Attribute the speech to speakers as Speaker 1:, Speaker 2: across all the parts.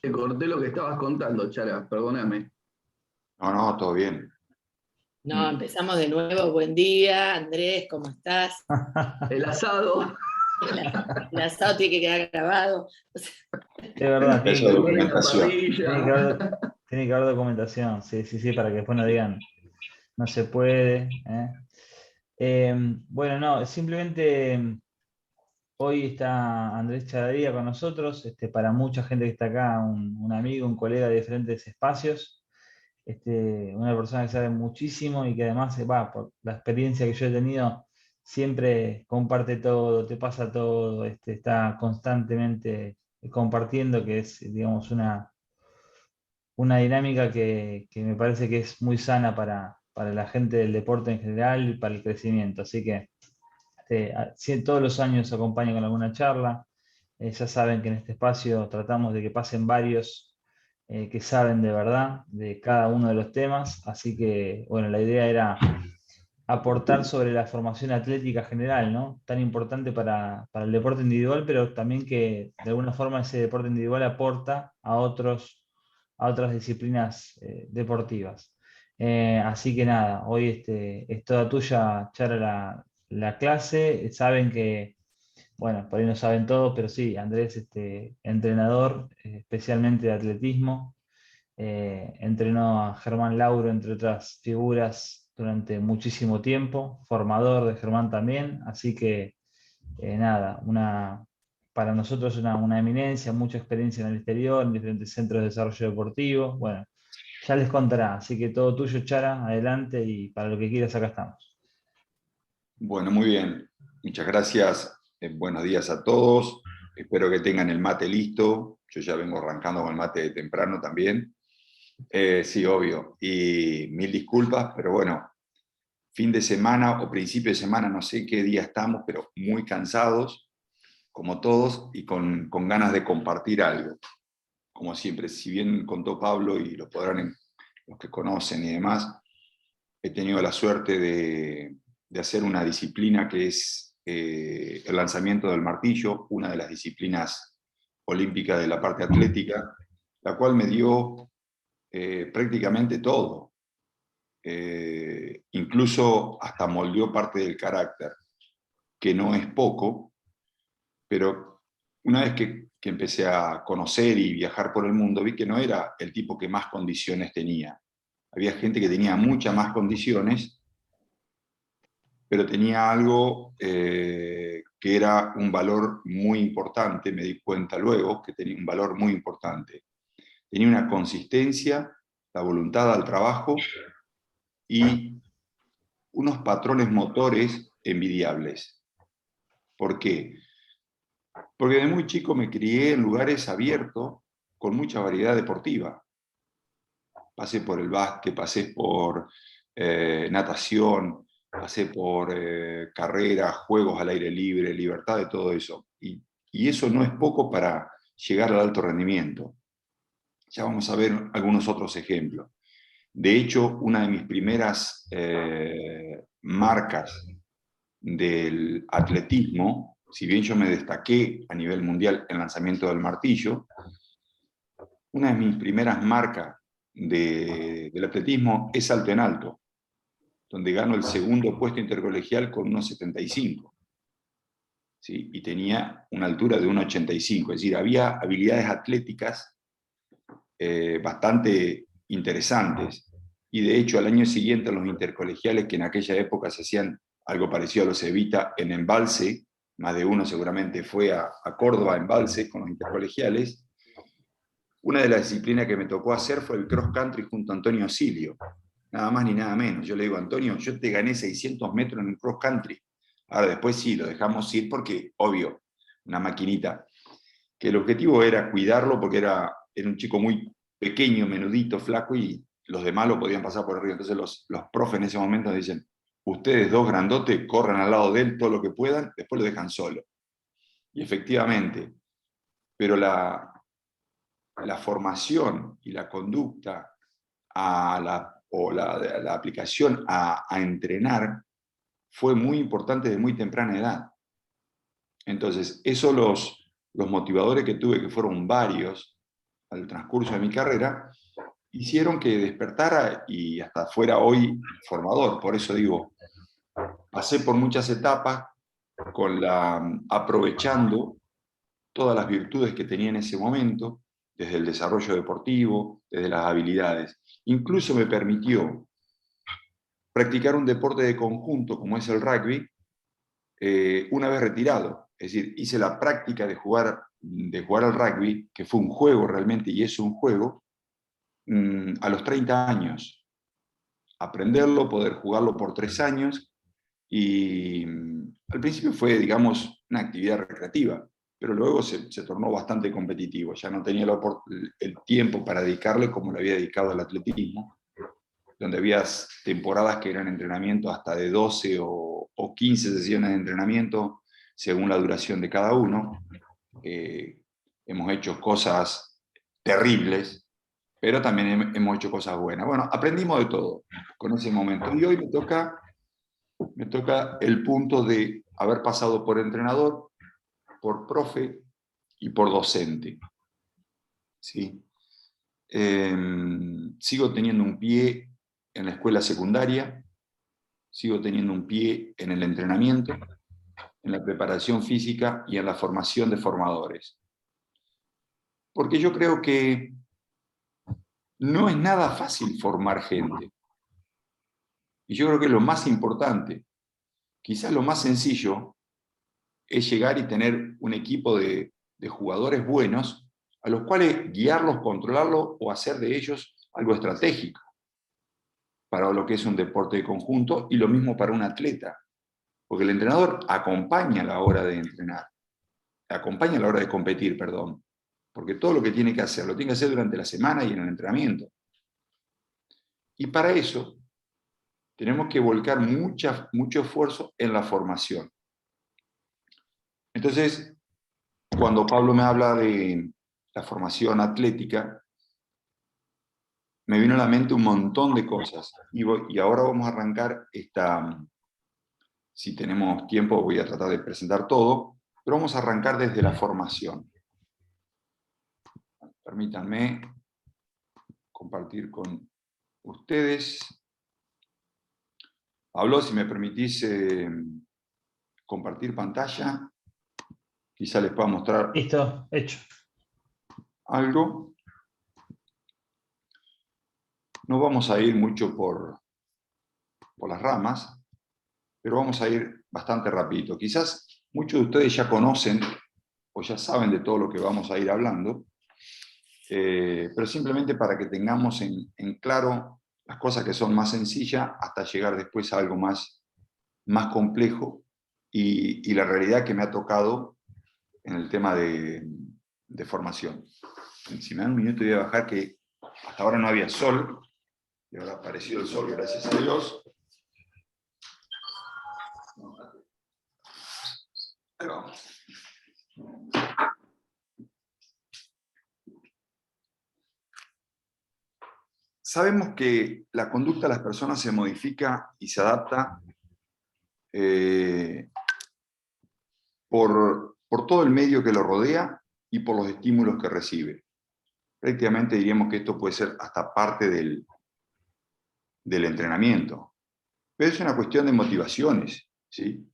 Speaker 1: Te corté lo que estabas contando, Chara, perdóname.
Speaker 2: No, no, todo bien.
Speaker 3: No, empezamos de nuevo. Buen día, Andrés, ¿cómo estás?
Speaker 1: El asado.
Speaker 3: El asado tiene que quedar grabado.
Speaker 4: Es verdad,
Speaker 2: Esa documentación.
Speaker 4: tiene que haber documentación, sí, para que después no digan, no se puede. Bueno, no, simplemente hoy está Andrés Chadaría con nosotros, para mucha gente que está acá, un amigo, un colega de diferentes espacios, una persona que sabe muchísimo y que además, por la experiencia que yo he tenido, siempre comparte todo, te pasa todo, está constantemente compartiendo, que es, digamos, una dinámica que me parece que es muy sana para la gente del deporte en general y para el crecimiento. Así que todos los años acompaño con alguna charla. Ya saben que en este espacio tratamos de que pasen varios que saben de verdad de cada uno de los temas. Así que, bueno, la idea era aportar sobre la formación atlética general, ¿no? Tan importante para el deporte individual, pero también que de alguna forma ese deporte individual aporta a otras disciplinas deportivas. Así que nada, hoy es toda tuya, Chara, la clase. Saben que, bueno, por ahí no saben todo, pero sí, Andrés, entrenador, especialmente de atletismo, entrenó a Germán Lauro, entre otras figuras, durante muchísimo tiempo, formador de Germán también, así que nada, para nosotros una eminencia, mucha experiencia en el exterior, en diferentes centros de desarrollo deportivo. Bueno, ya les contará, así que todo tuyo, Chara, adelante, y para lo que quieras acá estamos.
Speaker 2: Bueno, muy bien. Muchas gracias. Buenos días a todos. Espero que tengan el mate listo. Yo ya vengo arrancando con el mate de temprano también. Sí, obvio. Y mil disculpas, pero bueno, fin de semana o principio de semana, no sé qué día estamos, pero muy cansados, como todos, y con ganas de compartir algo. Como siempre, si bien contó Pablo y lo podrán, los que conocen y demás, he tenido la suerte de hacer una disciplina que es el lanzamiento del martillo, una de las disciplinas olímpicas de la parte atlética, la cual me dio prácticamente todo. Incluso hasta moldeó parte del carácter, que no es poco, pero una vez que empecé a conocer y viajar por el mundo, vi que no era el tipo que más condiciones tenía. Había gente que tenía muchas más condiciones, pero tenía algo que era un valor muy importante, me di cuenta luego que tenía un valor muy importante. Tenía una consistencia, la voluntad al trabajo y unos patrones motores envidiables. ¿Por qué? Porque de muy chico me crié en lugares abiertos con mucha variedad deportiva. Pasé por el básquet, pasé por natación, pasé por carreras, juegos al aire libre, libertad de todo eso. Y eso no es poco para llegar al alto rendimiento. Ya vamos a ver algunos otros ejemplos. De hecho, una de mis primeras marcas del atletismo, si bien yo me destaqué a nivel mundial en lanzamiento del martillo, una de mis primeras marcas del atletismo es salto en alto, donde gano el segundo puesto intercolegial con 1,75. ¿Sí? Y tenía una altura de 1,85. Es decir, había habilidades atléticas bastante interesantes. Y de hecho, al año siguiente, los intercolegiales, que en aquella época se hacían algo parecido a los Evita en Embalse, más de uno seguramente fue a Córdoba a Embalse con los intercolegiales. Una de las disciplinas que me tocó hacer fue el cross country junto a Antonio Silio, nada más ni nada menos. Yo le digo, Antonio, yo te gané 600 metros en el cross country. Ahora después sí, lo dejamos ir porque, obvio, una maquinita. Que el objetivo era cuidarlo porque era un chico muy pequeño, menudito, flaco, y los demás lo podían pasar por arriba. Entonces los profes en ese momento dicen, ustedes dos grandotes corran al lado de él todo lo que puedan, después lo dejan solo. Y efectivamente, pero la formación y la conducta la aplicación a entrenar fue muy importante de muy temprana edad. Entonces, eso los motivadores que tuve, que fueron varios, al transcurso de mi carrera, hicieron que despertara y hasta fuera hoy formador. Por eso digo, pasé por muchas etapas aprovechando todas las virtudes que tenía en ese momento, desde el desarrollo deportivo, desde las habilidades. Incluso me permitió practicar un deporte de conjunto como es el rugby, una vez retirado. Es decir, hice la práctica de jugar al rugby, que fue un juego realmente, y es un juego, a los 30 años. Aprenderlo, poder jugarlo por 3 años, y al principio fue, digamos, una actividad recreativa, pero luego se tornó bastante competitivo. Ya no tenía el tiempo para dedicarle como lo había dedicado al atletismo, donde había temporadas que eran entrenamientos hasta de 12 o 15 sesiones de entrenamiento, según la duración de cada uno. Hemos hecho cosas terribles, pero también hemos hecho cosas buenas. Bueno, aprendimos de todo con ese momento. Y hoy me toca el punto de haber pasado por entrenador, por profe y por docente. ¿Sí? Sigo teniendo un pie en la escuela secundaria, sigo teniendo un pie en el entrenamiento, en la preparación física y en la formación de formadores. Porque yo creo que no es nada fácil formar gente. Y yo creo que lo más importante, quizás lo más sencillo, es llegar y tener un equipo de jugadores buenos a los cuales guiarlos, controlarlos o hacer de ellos algo estratégico para lo que es un deporte de conjunto, y lo mismo para un atleta. Porque el entrenador acompaña a la hora de entrenar, acompaña a la hora de competir, perdón. Porque todo lo que tiene que hacer, lo tiene que hacer durante la semana y en el entrenamiento. Y para eso tenemos que volcar mucho esfuerzo en la formación. Entonces, cuando Pablo me habla de la formación atlética, me vino a la mente un montón de cosas. Y ahora vamos a arrancar si tenemos tiempo voy a tratar de presentar todo, pero vamos a arrancar desde la formación. Permítanme compartir con ustedes. Pablo, si me permitís compartir pantalla, quizá les pueda mostrar.
Speaker 4: Listo, hecho.
Speaker 2: Algo. No vamos a ir mucho por las ramas, pero vamos a ir bastante rapidito. Quizás muchos de ustedes ya conocen o ya saben de todo lo que vamos a ir hablando, pero simplemente para que tengamos en claro las cosas que son más sencillas hasta llegar después a algo más complejo y la realidad que me ha tocado en el tema de formación. Si me dan un minuto voy a bajar, que hasta ahora no había sol, y ahora ha aparecido el sol, gracias a Dios. Ahí vamos. Sabemos que la conducta de las personas se modifica y se adapta por todo el medio que lo rodea y por los estímulos que recibe. Prácticamente diríamos que esto puede ser hasta parte del entrenamiento. Pero es una cuestión de motivaciones, ¿sí?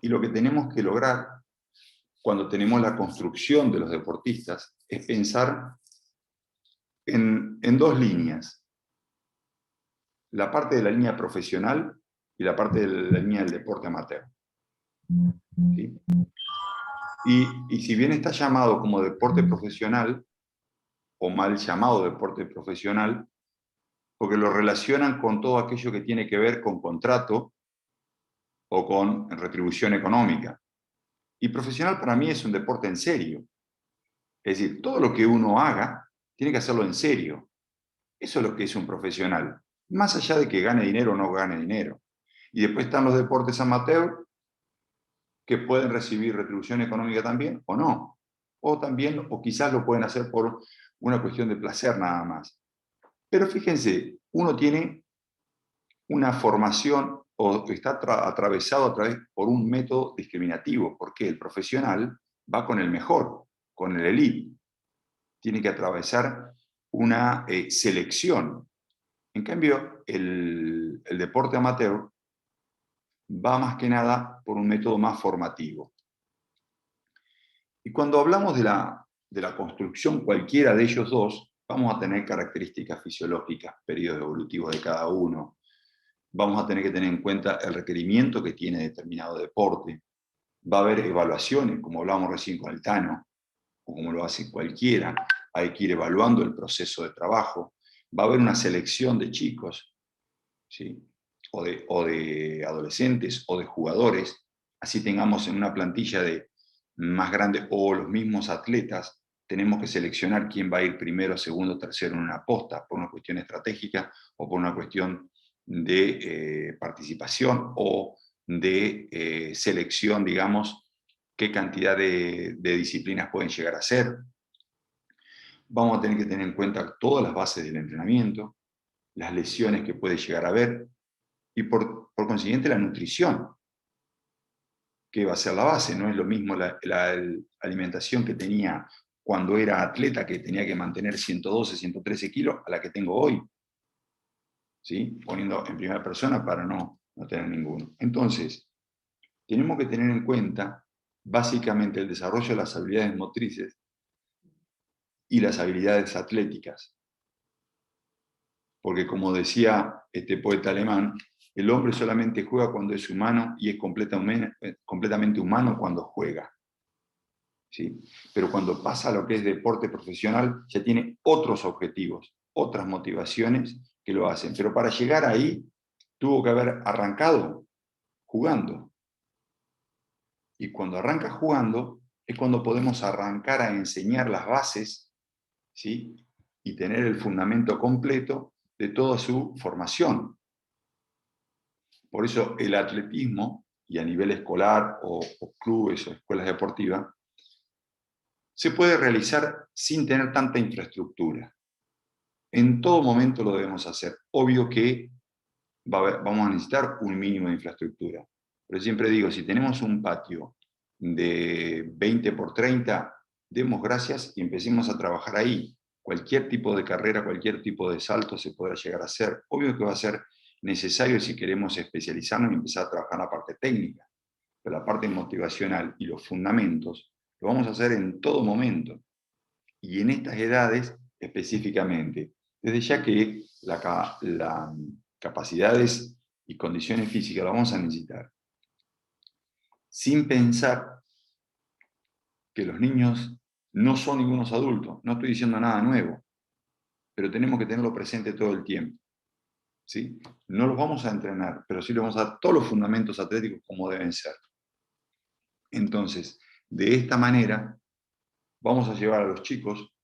Speaker 2: Y lo que tenemos que lograr cuando tenemos la construcción de los deportistas es pensar en dos líneas. La parte de la línea profesional y la parte de la línea del deporte amateur. ¿Sí? Y si bien está llamado como deporte profesional, o mal llamado deporte profesional, porque lo relacionan con todo aquello que tiene que ver con contrato o con retribución económica. Y profesional para mí es un deporte en serio. Es decir, todo lo que uno haga, tiene que hacerlo en serio. Eso es lo que es un profesional. Más allá de que gane dinero o no gane dinero. Y después están los deportes amateur, que pueden recibir retribución económica también, o no. O también, o quizás lo pueden hacer por una cuestión de placer nada más. Pero fíjense, uno tiene una formación o está atravesado por un método discriminativo, porque el profesional va con el mejor, con el elite. tiene que atravesar una selección. En cambio, el deporte amateur va más que nada por un método más formativo. Y cuando hablamos de la construcción cualquiera de ellos dos, vamos a tener características fisiológicas, periodos evolutivos de cada uno. Vamos a tener que tener en cuenta el requerimiento que tiene determinado deporte. Va a haber evaluaciones, como hablábamos recién con el Tano, o como lo hace cualquiera. Hay que ir evaluando el proceso de trabajo. Va a haber una selección de chicos, ¿sí? o de adolescentes o de jugadores. Así tengamos en una plantilla de más grande o los mismos atletas, tenemos que seleccionar quién va a ir primero, segundo, tercero en una posta, por una cuestión estratégica o por una cuestión de participación o de selección, digamos, qué cantidad de disciplinas pueden llegar a ser. Vamos a tener que tener en cuenta todas las bases del entrenamiento, las lesiones que puede llegar a haber y por consiguiente la nutrición, que va a ser la base. No es lo mismo la alimentación que tenía cuando era atleta, que tenía que mantener 112, 113 kilos, a la que tengo hoy. ¿Sí? Poniendo en primera persona para no tener ninguno. Entonces, tenemos que tener en cuenta básicamente el desarrollo de las habilidades motrices y las habilidades atléticas. Porque como decía este poeta alemán, el hombre solamente juega cuando es humano y es completamente humano cuando juega. ¿Sí? Pero cuando pasa a lo que es deporte profesional, ya tiene otros objetivos, otras motivaciones que lo hacen. Pero para llegar ahí, tuvo que haber arrancado jugando. Y cuando arranca jugando, es cuando podemos arrancar a enseñar las bases, ¿sí? Y tener el fundamento completo de toda su formación. Por eso el atletismo, y a nivel escolar o clubes o escuelas deportivas, se puede realizar sin tener tanta infraestructura. En todo momento lo debemos hacer. Obvio que vamos a necesitar un mínimo de infraestructura. Pero siempre digo, si tenemos un patio de 20 por 30, demos gracias y empecemos a trabajar ahí. Cualquier tipo de carrera, cualquier tipo de salto se podrá llegar a hacer. Obvio que va a ser necesario si queremos especializarnos y empezar a trabajar en la parte técnica. Pero la parte motivacional y los fundamentos lo vamos a hacer en todo momento. Y en estas edades específicamente. Desde ya que las capacidades y condiciones físicas las vamos a necesitar. Sin pensar que los niños no son ningunos adultos. No estoy diciendo nada nuevo, pero tenemos que tenerlo presente todo el tiempo. ¿Sí? No los vamos a entrenar, pero sí les vamos a dar todos los fundamentos atléticos como deben ser. Entonces, de esta manera, vamos a llevar a los chicos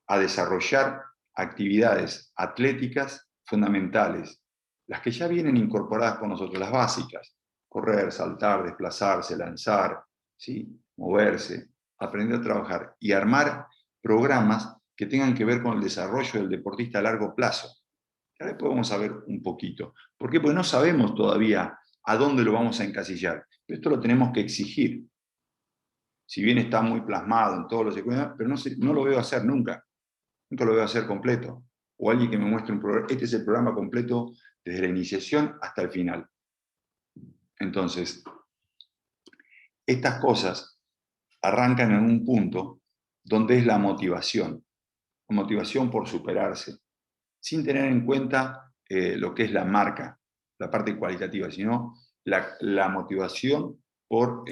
Speaker 2: a desarrollar actividades atléticas fundamentales, las que ya vienen incorporadas con nosotros, las básicas: correr, saltar, desplazarse, lanzar, ¿sí? Moverse, aprender a trabajar y armar programas que tengan que ver con el desarrollo del deportista a largo plazo. Ahora después vamos a ver un poquito. ¿Por qué? Porque no sabemos todavía a dónde lo vamos a encasillar. Pero esto lo tenemos que exigir. Si bien está muy plasmado en todos los secundarios, pero no lo veo hacer nunca. Nunca lo veo hacer completo. O alguien que me muestre un programa. Este es el programa completo desde la iniciación hasta el final. Entonces, estas cosas arrancan en un punto donde es la motivación. La motivación por superarse, sin tener en cuenta lo que es la marca, la parte cualitativa, sino la motivación por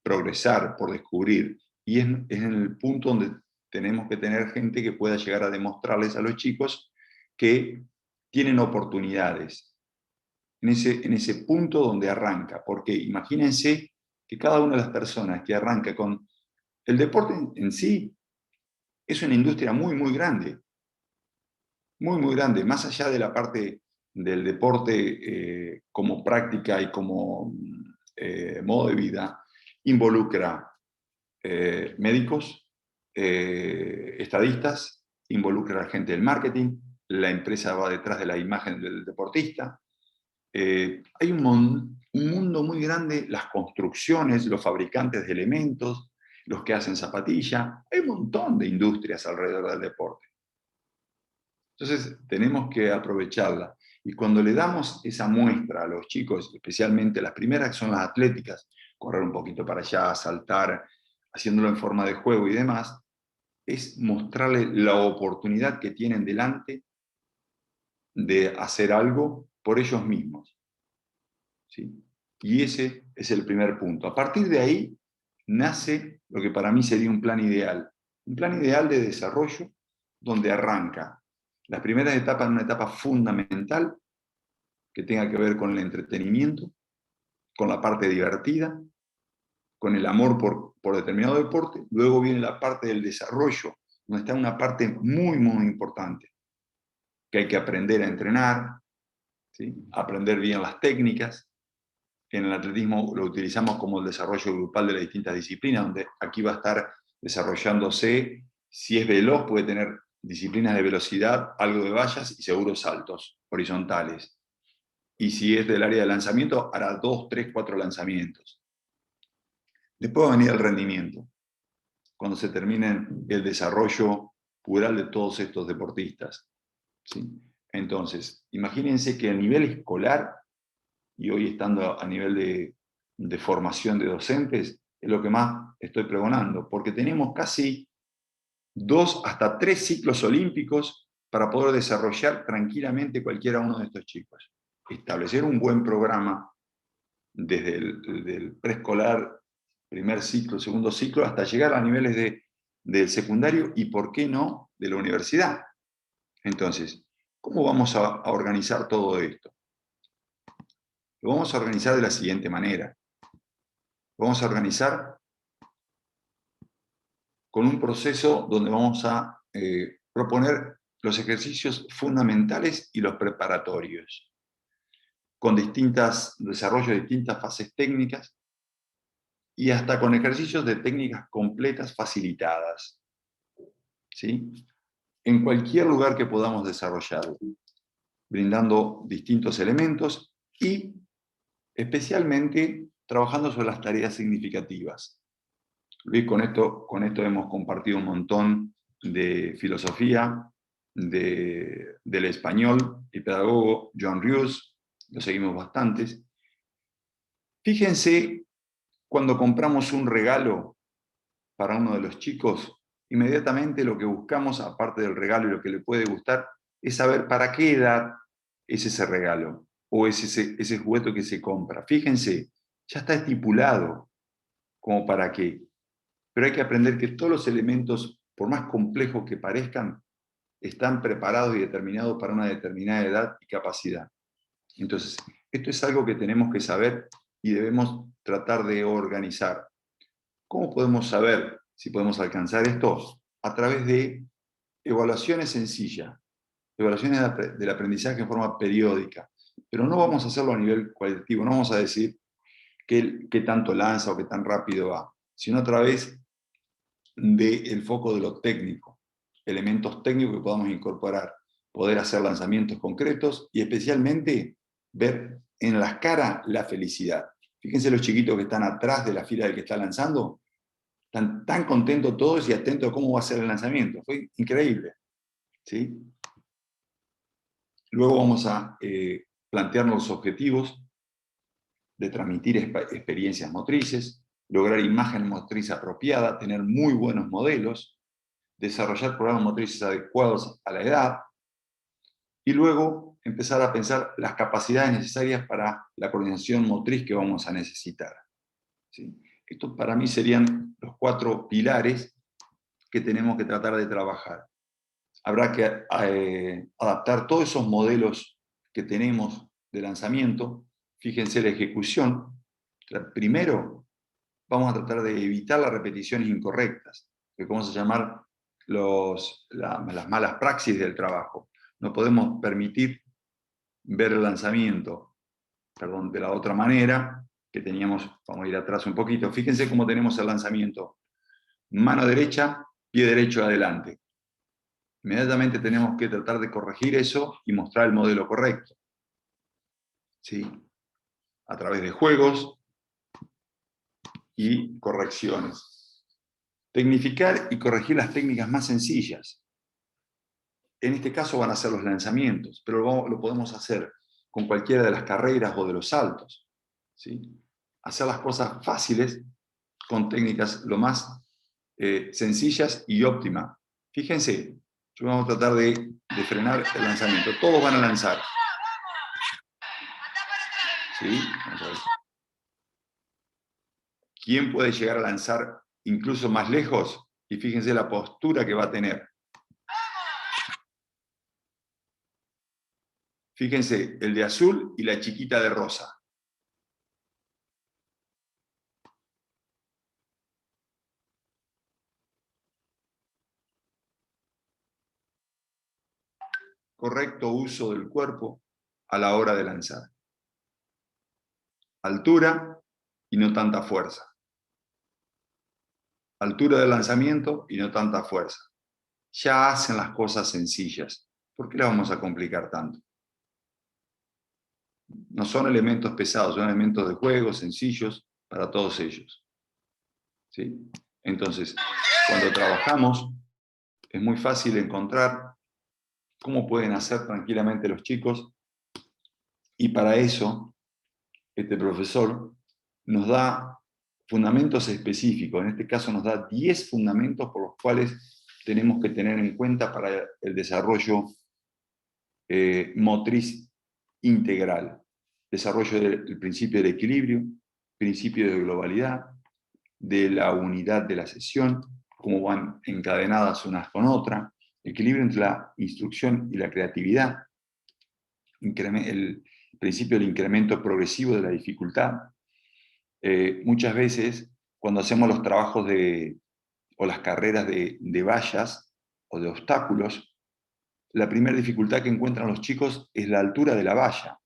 Speaker 2: progresar, por descubrir. Y es en el punto donde tenemos que tener gente que pueda llegar a demostrarles a los chicos que tienen oportunidades. En ese punto donde arranca. Porque imagínense que cada una de las personas que arranca con el deporte en sí, es una industria muy, muy grande. Muy, muy grande. Más allá de la parte del deporte como práctica y como modo de vida, involucra médicos, estadistas, involucra a la gente del marketing, la empresa va detrás de la imagen del deportista. Hay un mundo muy grande, las construcciones, los fabricantes de elementos, los que hacen zapatilla, hay un montón de industrias alrededor del deporte. Entonces tenemos que aprovecharla. Y cuando le damos esa muestra a los chicos, especialmente las primeras que son las atléticas, correr un poquito para allá, saltar, haciéndolo en forma de juego y demás, es mostrarles la oportunidad que tienen delante de hacer algo por ellos mismos. ¿Sí? Y ese es el primer punto. A partir de ahí nace lo que para mí sería un plan ideal de desarrollo donde arranca las primeras etapas en una etapa fundamental que tenga que ver con el entretenimiento, con la parte divertida, con el amor por determinado deporte. Luego viene la parte del desarrollo, donde está una parte muy, muy importante, que hay que aprender a entrenar, ¿sí? Aprender bien las técnicas. En el atletismo lo utilizamos como el desarrollo grupal de las distintas disciplinas, donde aquí va a estar desarrollándose, si es veloz, puede tener disciplinas de velocidad, algo de vallas y seguro saltos horizontales. Y si es del área de lanzamiento, hará 2, 3, 4 lanzamientos. Después va a venir el rendimiento, cuando se termine el desarrollo plural de todos estos deportistas. ¿Sí? Entonces, imagínense que a nivel escolar, y hoy estando a nivel de formación de docentes, es lo que más estoy pregonando, porque tenemos casi 2 hasta 3 ciclos olímpicos para poder desarrollar tranquilamente cualquiera uno de estos chicos. Establecer un buen programa desde el preescolar, primer ciclo, segundo ciclo, hasta llegar a niveles del secundario y, ¿por qué no?, de la universidad. Entonces, ¿cómo vamos a organizar todo esto? Lo vamos a organizar de la siguiente manera. Lo vamos a organizar con un proceso donde vamos a proponer los ejercicios fundamentales y los preparatorios, con desarrollo de distintas fases técnicas y hasta con ejercicios de técnicas completas facilitadas, ¿sí? En cualquier lugar que podamos desarrollarlo, brindando distintos elementos y especialmente trabajando sobre las tareas significativas. Luis, con esto hemos compartido un montón de filosofía, del español y pedagogo John Rius, lo seguimos bastantes. Fíjense, cuando compramos un regalo para uno de los chicos, inmediatamente lo que buscamos, aparte del regalo y lo que le puede gustar, es saber para qué edad es ese regalo o es ese juguete que se compra. Fíjense, ya está estipulado como para qué. Pero hay que aprender que todos los elementos, por más complejos que parezcan, están preparados y determinados para una determinada edad y capacidad. Entonces, esto es algo que tenemos que saber y debemos tratar de organizar. ¿Cómo podemos saber si podemos alcanzar esto? A través de evaluaciones sencillas, evaluaciones del aprendizaje en forma periódica, pero no vamos a hacerlo a nivel cualitativo, no vamos a decir qué tanto lanza o qué tan rápido va, sino a través del foco de lo técnico, elementos técnicos que podamos incorporar, poder hacer lanzamientos concretos y especialmente ver en las caras la felicidad. Fíjense los chiquitos que están atrás de la fila del que está lanzando, están tan contentos todos y atentos a cómo va a ser el lanzamiento. Fue increíble. ¿Sí? Luego vamos a plantearnos los objetivos de transmitir experiencias motrices, lograr imagen motriz apropiada, tener muy buenos modelos, desarrollar programas motrices adecuados a la edad, y luego empezar a pensar las capacidades necesarias para la coordinación motriz que vamos a necesitar. ¿Sí? Estos para mí serían los 4 pilares que tenemos que tratar de trabajar. Habrá que adaptar todos esos modelos que tenemos de lanzamiento. Fíjense la ejecución. Primero, vamos a tratar de evitar las repeticiones incorrectas, que vamos a llamar las malas praxis del trabajo. No podemos permitir ver el lanzamiento, de la otra manera que teníamos. Vamos a ir atrás un poquito. Fíjense cómo tenemos el lanzamiento. Mano derecha, pie derecho adelante. Inmediatamente tenemos que tratar de corregir eso y mostrar el modelo correcto. ¿Sí? A través de juegos y correcciones. Tecnificar y corregir las técnicas más sencillas. En este caso van a ser los lanzamientos, pero lo podemos hacer con cualquiera de las carreras o de los saltos, ¿sí? Hacer las cosas fáciles con técnicas lo más sencillas y óptimas. Fíjense, yo vamos a tratar de frenar el lanzamiento. Todos van a lanzar. ¿Sí? Vamos a ver. ¿Quién puede llegar a lanzar incluso más lejos? Y fíjense la postura que va a tener. Fíjense, el de azul y la chiquita de rosa. Correcto uso del cuerpo a la hora de lanzar. Altura y no tanta fuerza. Altura del lanzamiento y no tanta fuerza. Ya hacen las cosas sencillas. ¿Por qué las vamos a complicar tanto? No son elementos pesados, son elementos de juego sencillos para todos ellos. ¿Sí? Entonces, cuando trabajamos, es muy fácil encontrar cómo pueden hacer tranquilamente los chicos, y para eso este profesor nos da fundamentos específicos. En este caso nos da 10 fundamentos por los cuales tenemos que tener en cuenta para el desarrollo motriz integral. Desarrollo del principio del equilibrio, principio de globalidad, de la unidad de la sesión, cómo van encadenadas unas con otras, equilibrio entre la instrucción y la creatividad, el principio del incremento progresivo de la dificultad. Muchas veces, cuando hacemos los trabajos o las carreras de vallas o de obstáculos, la primera dificultad que encuentran los chicos es la altura de la valla.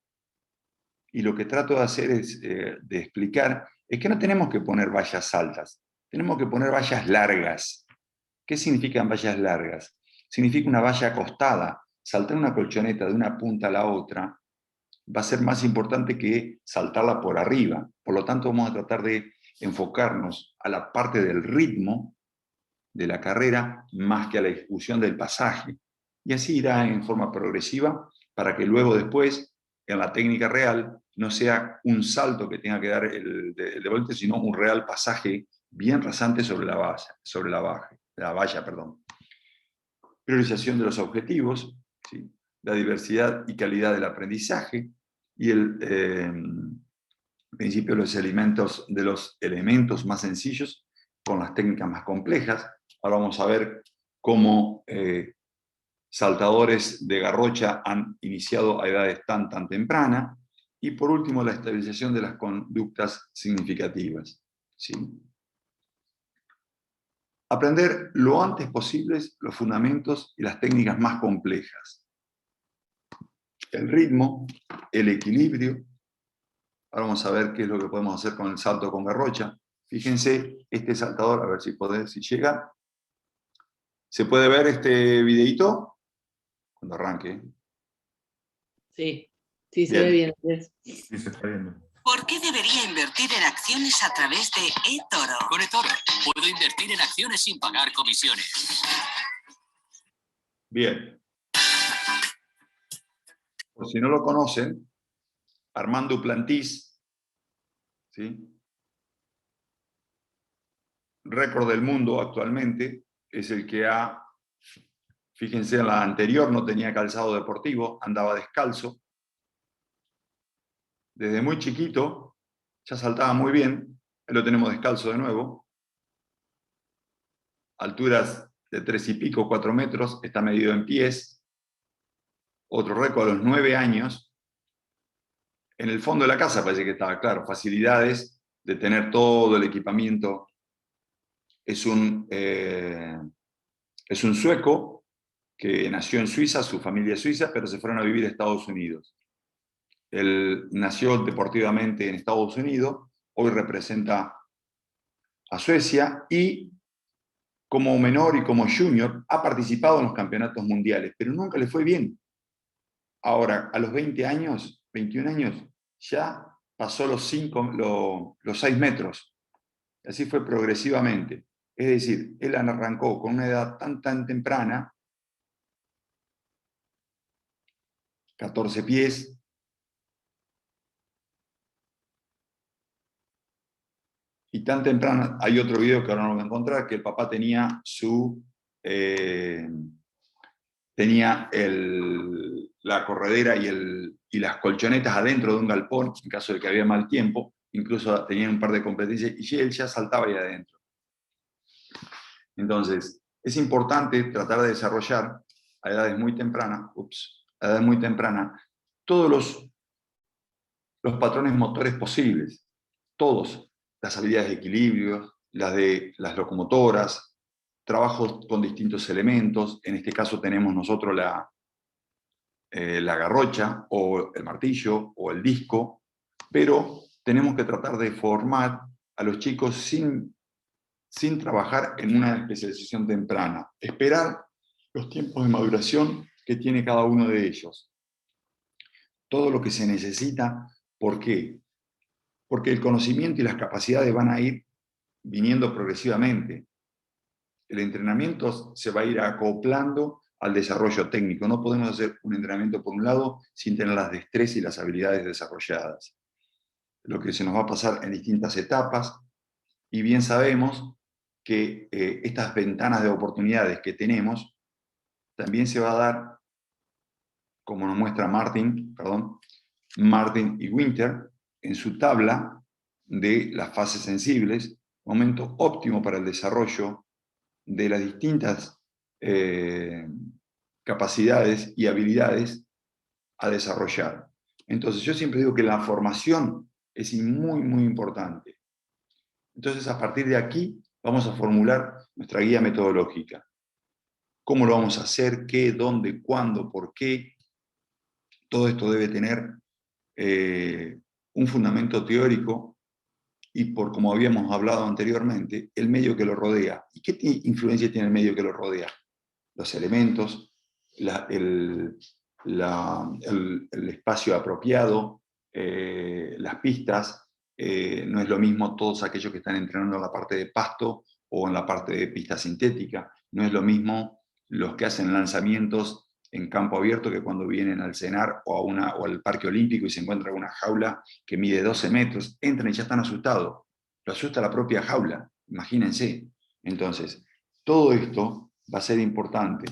Speaker 2: Y lo que trato de hacer de explicar, es que no tenemos que poner vallas altas, tenemos que poner vallas largas. ¿Qué significan vallas largas? Significa una valla acostada. Saltar una colchoneta de una punta a la otra va a ser más importante que saltarla por arriba. Por lo tanto, vamos a tratar de enfocarnos a la parte del ritmo de la carrera más que a la ejecución del pasaje. Y así irá en forma progresiva para que luego después, en la técnica real, no sea un salto que tenga que dar el de volante, sino un real pasaje bien rasante sobre la valla. Priorización de los objetivos, ¿sí? La diversidad y calidad del aprendizaje y el principio de los elementos más sencillos con las técnicas más complejas. Ahora vamos a ver cómo saltadores de garrocha han iniciado a edades tan tempranas. Y por último, la estabilización de las conductas significativas, ¿sí? Aprender lo antes posible los fundamentos y las técnicas más complejas. El ritmo, el equilibrio. Ahora vamos a ver qué es lo que podemos hacer con el salto con garrocha. Fíjense, este saltador, a ver si llega. ¿Se puede ver este videito? Cuando arranque.
Speaker 3: Sí, sí, se ve bien.
Speaker 2: Sí, se está viendo.
Speaker 5: ¿Por qué debería invertir en acciones a través de eToro?
Speaker 6: Con eToro puedo invertir en acciones sin pagar comisiones.
Speaker 2: Bien. Por si no lo conocen, Armando Duplantis, ¿sí? Récord del mundo actualmente, es el que fíjense, en la anterior no tenía calzado deportivo, andaba descalzo. Desde muy chiquito ya saltaba muy bien, lo tenemos descalzo de nuevo. Alturas de 3 y pico, 4 metros, está medido en pies. Otro récord a los 9 años. En el fondo de la casa parece que estaba claro, facilidades de tener todo el equipamiento. Es un sueco que nació en Suiza, su familia es suiza, pero se fueron a vivir a Estados Unidos. Él nació deportivamente en Estados Unidos, hoy representa a Suecia y como menor y como junior ha participado en los campeonatos mundiales, pero nunca le fue bien. Ahora, a los 20 años, 21 años, ya pasó los 6 metros. Así fue progresivamente. Es decir, él arrancó con una edad tan temprana, 14 pies, y tan temprana, hay otro video que ahora no lo voy a encontrar, que el papá tenía la corredera y las colchonetas adentro de un galpón, en caso de que había mal tiempo, incluso tenían un par de competencias, y él ya saltaba ahí adentro. Entonces, es importante tratar de desarrollar a edades muy tempranas, todos los patrones motores posibles, todos, las habilidades de equilibrio, las de las locomotoras, trabajos con distintos elementos. En este caso tenemos nosotros la garrocha, o el martillo, o el disco, pero tenemos que tratar de formar a los chicos sin trabajar en una especialización temprana. Esperar los tiempos de maduración que tiene cada uno de ellos. Todo lo que se necesita. ¿Por qué? Porque el conocimiento y las capacidades van a ir viniendo progresivamente. El entrenamiento se va a ir acoplando al desarrollo técnico. No podemos hacer un entrenamiento por un lado sin tener las destrezas y las habilidades desarrolladas. Lo que se nos va a pasar en distintas etapas, y bien sabemos que estas ventanas de oportunidades que tenemos también se va a dar, como nos muestra Martin y Winter, en su tabla de las fases sensibles, momento óptimo para el desarrollo de las distintas capacidades y habilidades a desarrollar. Entonces, yo siempre digo que la formación es muy importante. Entonces, a partir de aquí, vamos a formular nuestra guía metodológica. ¿Cómo lo vamos a hacer? ¿Qué? ¿Dónde? ¿Cuándo? ¿Por qué? Todo esto debe tener un fundamento teórico y, por como habíamos hablado anteriormente, el medio que lo rodea. ¿Y qué influencia tiene el medio que lo rodea? Los elementos, el espacio apropiado, las pistas. No es lo mismo todos aquellos que están entrenando en la parte de pasto o en la parte de pista sintética. No es lo mismo los que hacen lanzamientos en campo abierto que cuando vienen al CENAR o al Parque Olímpico y se encuentran una jaula que mide 12 metros, entran y ya están asustados. Lo asusta la propia jaula, imagínense. Entonces, todo esto va a ser importante.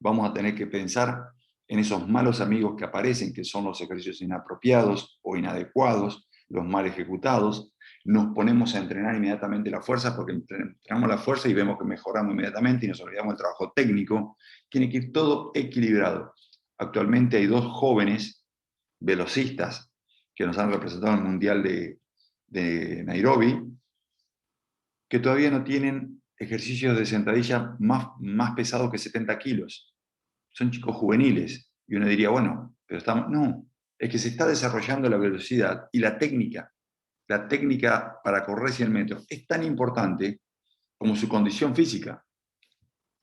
Speaker 2: Vamos a tener que pensar en esos malos amigos que aparecen, que son los ejercicios inapropiados o inadecuados, los mal ejecutados. Nos ponemos a entrenar inmediatamente la fuerza porque entrenamos la fuerza y vemos que mejoramos inmediatamente y nos olvidamos del trabajo técnico. Tiene que ir todo equilibrado. Actualmente hay 2 jóvenes velocistas que nos han representado en el Mundial de Nairobi, que todavía no tienen ejercicios de sentadilla más pesados que 70 kilos. Son chicos juveniles. Y uno diría, bueno, pero estamos... No, es que se está desarrollando la velocidad y la técnica. La técnica para correr 100 metros es tan importante como su condición física.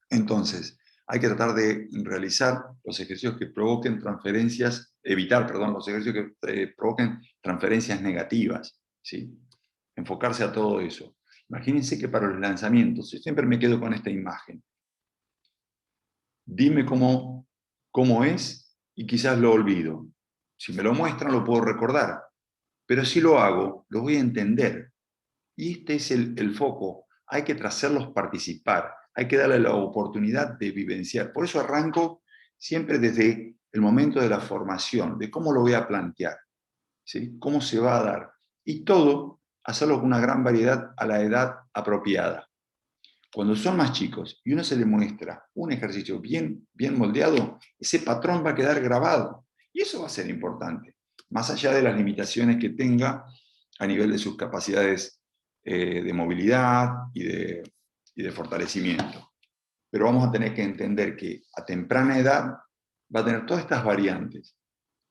Speaker 2: Entonces, hay que tratar de realizar los ejercicios que provoquen los ejercicios que provoquen transferencias negativas, ¿sí? Enfocarse a todo eso. Imagínense que para los lanzamientos, yo siempre me quedo con esta imagen. Dime cómo es y quizás lo olvido. Si me lo muestran lo puedo recordar, pero si lo hago, lo voy a entender. Y este es el foco. Hay que hacerlos participar, hay que darle la oportunidad de vivenciar. Por eso arranco siempre desde el momento de la formación, de cómo lo voy a plantear, ¿sí? Cómo se va a dar. Y todo, hacerlo con una gran variedad a la edad apropiada. Cuando son más chicos y uno se le muestra un ejercicio bien moldeado, ese patrón va a quedar grabado. Y eso va a ser importante, más allá de las limitaciones que tenga a nivel de sus capacidades de movilidad y de fortalecimiento. Pero vamos a tener que entender que a temprana edad va a tener todas estas variantes,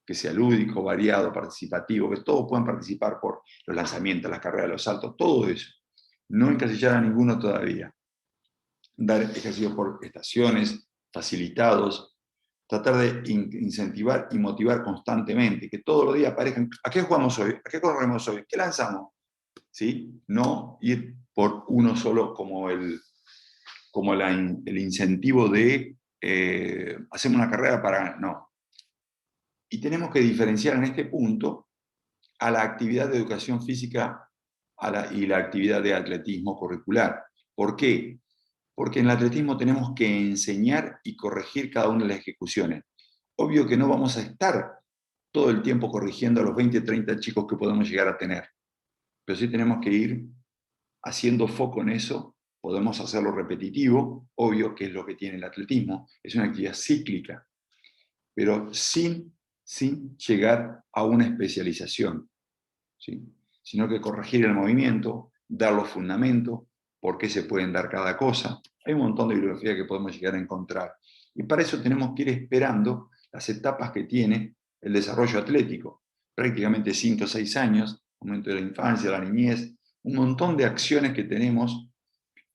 Speaker 2: que sea lúdico, variado, participativo, que todos puedan participar por los lanzamientos, las carreras, los saltos, todo eso. No encasillar a ninguno todavía. Dar ejercicios por estaciones, facilitados, tratar de incentivar y motivar constantemente, que todos los días aparezcan, ¿a qué jugamos hoy? ¿A qué corremos hoy? ¿Qué lanzamos? ¿Sí? No ir por uno solo como el incentivo de hacemos una carrera para... No. Y tenemos que diferenciar en este punto a la actividad de educación física y la actividad de atletismo curricular. ¿Por qué? Porque en el atletismo tenemos que enseñar y corregir cada una de las ejecuciones. Obvio que no vamos a estar todo el tiempo corrigiendo a los 20, 30 chicos que podemos llegar a tener, pero sí tenemos que ir haciendo foco en eso. Podemos hacerlo repetitivo, obvio que es lo que tiene el atletismo, es una actividad cíclica, pero sin llegar a una especialización, ¿sí? Sino que corregir el movimiento, dar los fundamentos, por qué se pueden dar cada cosa. Hay un montón de bibliografía que podemos llegar a encontrar. Y para eso tenemos que ir esperando las etapas que tiene el desarrollo atlético. Prácticamente 5 o 6 años, momento de la infancia, la niñez, un montón de acciones que tenemos.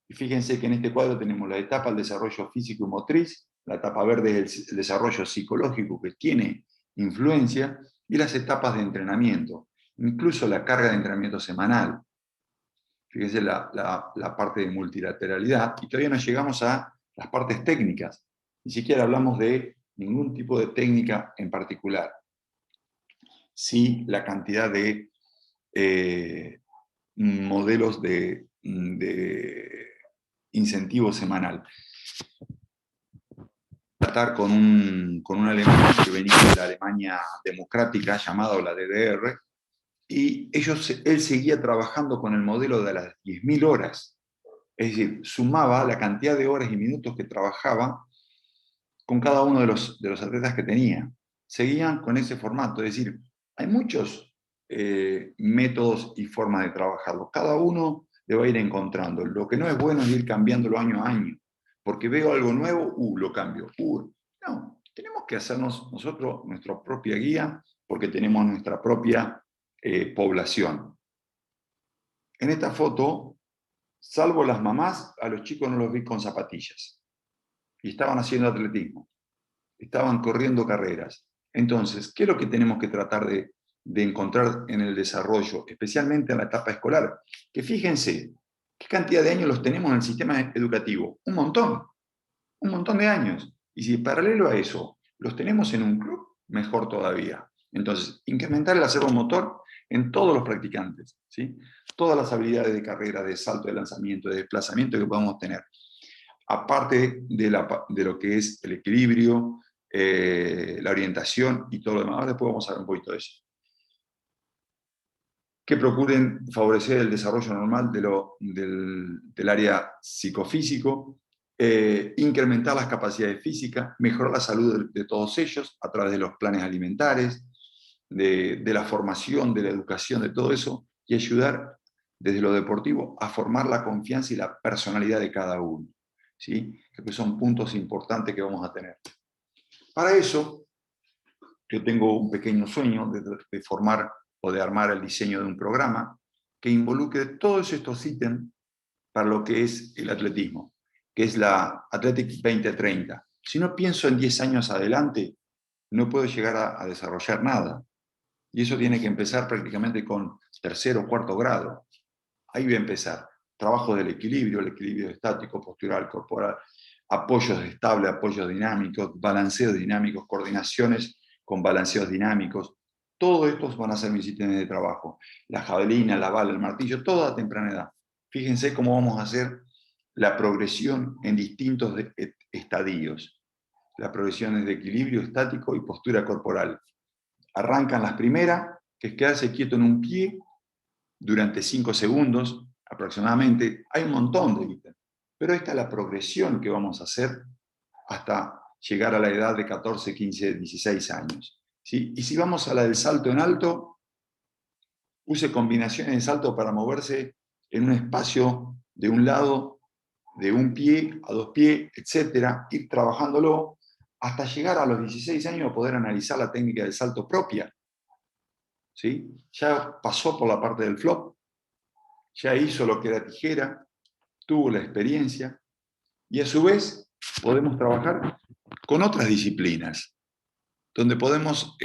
Speaker 2: Y fíjense que en este cuadro tenemos la etapa del desarrollo físico y motriz, la etapa verde es el desarrollo psicológico que tiene influencia, y las etapas de entrenamiento, incluso la carga de entrenamiento semanal. Fíjense la parte de multilateralidad, y todavía no llegamos a las partes técnicas. Ni siquiera hablamos de ningún tipo de técnica en particular. Sí, la cantidad de modelos de incentivo semanal. Tratar con un alemán que venía de la Alemania democrática, llamado la DDR, y él seguía trabajando con el modelo de las 10.000 horas. Es decir, sumaba la cantidad de horas y minutos que trabajaba con cada uno de los atletas que tenía. Seguían con ese formato, es decir, hay muchos métodos y formas de trabajarlo. Cada uno le va a ir encontrando. Lo que no es bueno es ir cambiándolo año a año, porque veo algo nuevo, lo cambio. No, tenemos que hacernos nosotros nuestra propia guía, porque tenemos nuestra propia población. En esta foto, salvo las mamás, a los chicos no los vi con zapatillas. Y estaban haciendo atletismo. Estaban corriendo carreras. Entonces, ¿qué es lo que tenemos que tratar de encontrar en el desarrollo, especialmente en la etapa escolar? Que fíjense, ¿qué cantidad de años los tenemos en el sistema educativo? Un montón de años. Y si paralelo a eso los tenemos en un club, mejor todavía. Entonces, incrementar el acervo motor en todos los practicantes, ¿sí? Todas las habilidades de carrera, de salto, de lanzamiento, de desplazamiento que podamos tener. Aparte de lo que es el equilibrio, la orientación y todo lo demás. Ahora después vamos a ver un poquito de eso. Que procuren favorecer el desarrollo normal del área psicofísico, incrementar las capacidades físicas, mejorar la salud de todos ellos a través de los planes alimentarios, de la formación, de la educación, de todo eso, y ayudar desde lo deportivo a formar la confianza y la personalidad de cada uno, ¿sí? Que son puntos importantes que vamos a tener. Para eso, yo tengo un pequeño sueño de formar o de armar el diseño de un programa que involucre todos estos ítems para lo que es el atletismo, que es la Athletic 2030. Si no pienso en 10 años adelante, no puedo llegar a desarrollar nada. Y eso tiene que empezar prácticamente con 3º o 4º grado. Ahí voy a empezar. Trabajo del equilibrio, el equilibrio estático, postural, corporal, apoyos estables, apoyos dinámicos, balanceos dinámicos, coordinaciones con balanceos dinámicos. Todos estos van a ser mis ítems de trabajo. La jabalina, la bala, el martillo, toda a temprana edad. Fíjense cómo vamos a hacer la progresión en distintos estadios. La progresión es de equilibrio estático y postura corporal. Arrancan las primeras, que es quedarse quieto en un pie durante 5 segundos aproximadamente. Hay un montón de ítems, pero esta es la progresión que vamos a hacer hasta llegar a la edad de 14, 15, 16 años. ¿Sí? Y si vamos a la del salto en alto, use combinaciones de salto para moverse en un espacio de un lado, de un pie a 2 pies, etc. Ir trabajándolo hasta llegar a los 16 años a poder analizar la técnica del salto propia. ¿Sí? Ya pasó por la parte del flop, ya hizo lo que era tijera, tuvo la experiencia, y a su vez podemos trabajar con otras disciplinas, donde podemos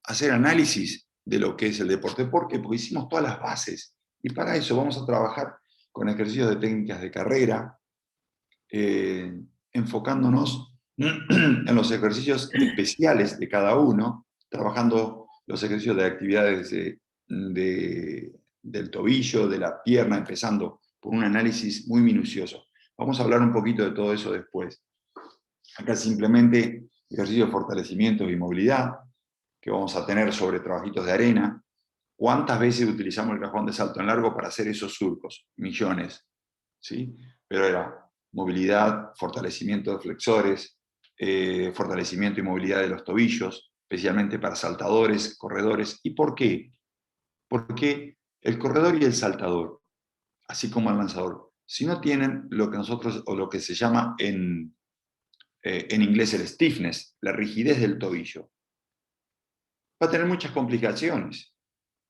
Speaker 2: hacer análisis de lo que es el deporte. ¿Por qué? Porque hicimos todas las bases, y para eso vamos a trabajar con ejercicios de técnicas de carrera, enfocándonos en los ejercicios especiales de cada uno, trabajando los ejercicios de actividades del tobillo, de la pierna, empezando por un análisis muy minucioso. Vamos a hablar un poquito de todo eso después. Acá simplemente ejercicios de fortalecimiento y movilidad, que vamos a tener sobre trabajitos de arena. ¿Cuántas veces utilizamos el cajón de salto en largo para hacer esos surcos? Millones, ¿sí? Pero era movilidad, fortalecimiento de flexores, fortalecimiento y movilidad de los tobillos, especialmente para saltadores, corredores. ¿Y por qué? Porque el corredor y el saltador, así como el lanzador, si no tienen lo que nosotros, o lo que se llama en inglés el stiffness, la rigidez del tobillo, va a tener muchas complicaciones.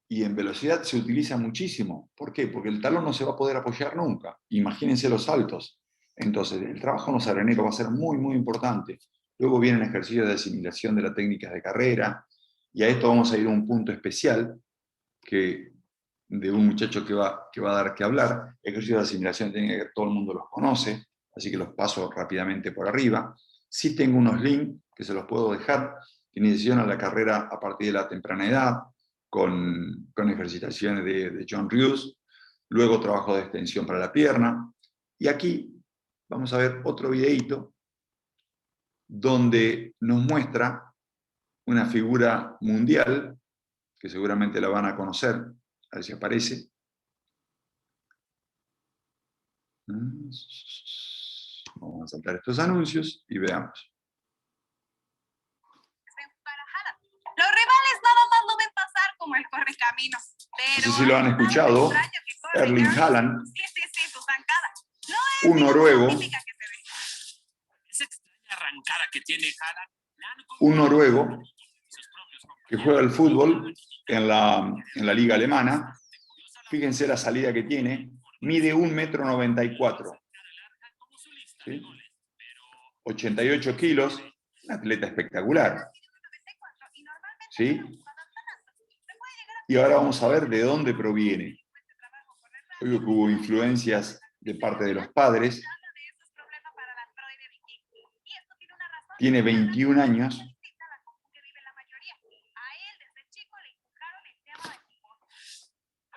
Speaker 2: Y en velocidad se utiliza muchísimo. ¿Por qué? Porque el talón no se va a poder apoyar nunca. Imagínense los saltos. Entonces, el trabajo en los areneros va a ser muy, muy importante. Luego vienen ejercicios de asimilación de las técnicas de carrera. Y a esto vamos a ir a un punto especial de un muchacho que va a dar que hablar. Ejercicios de asimilación de técnicas que todo el mundo los conoce, así que los paso rápidamente por arriba. Sí tengo unos links que se los puedo dejar, que iniciaron a la carrera a partir de la temprana edad, con ejercitaciones de John Rius, luego trabajo de extensión para la pierna, y aquí vamos a ver otro videíto donde nos muestra una figura mundial, que seguramente la van a conocer, a ver si aparece. Vamos a saltar estos anuncios y veamos.
Speaker 7: Los rivales nada más lo ven pasar como el correcaminos. Pero
Speaker 2: no sé si lo han escuchado, Erling Haaland,
Speaker 7: sí, su zancada. No es
Speaker 2: un noruego,
Speaker 7: típica que se ve.
Speaker 6: Esa extraña arrancada que tiene Haaland.
Speaker 2: un noruego que juega al fútbol en la liga alemana. Fíjense la salida que tiene, mide 1,94 m, ¿sí? 88 kilos, un atleta espectacular, ¿sí? Y ahora vamos a ver de dónde proviene. Obvio que hubo influencias de parte de los padres. Tiene 21 años.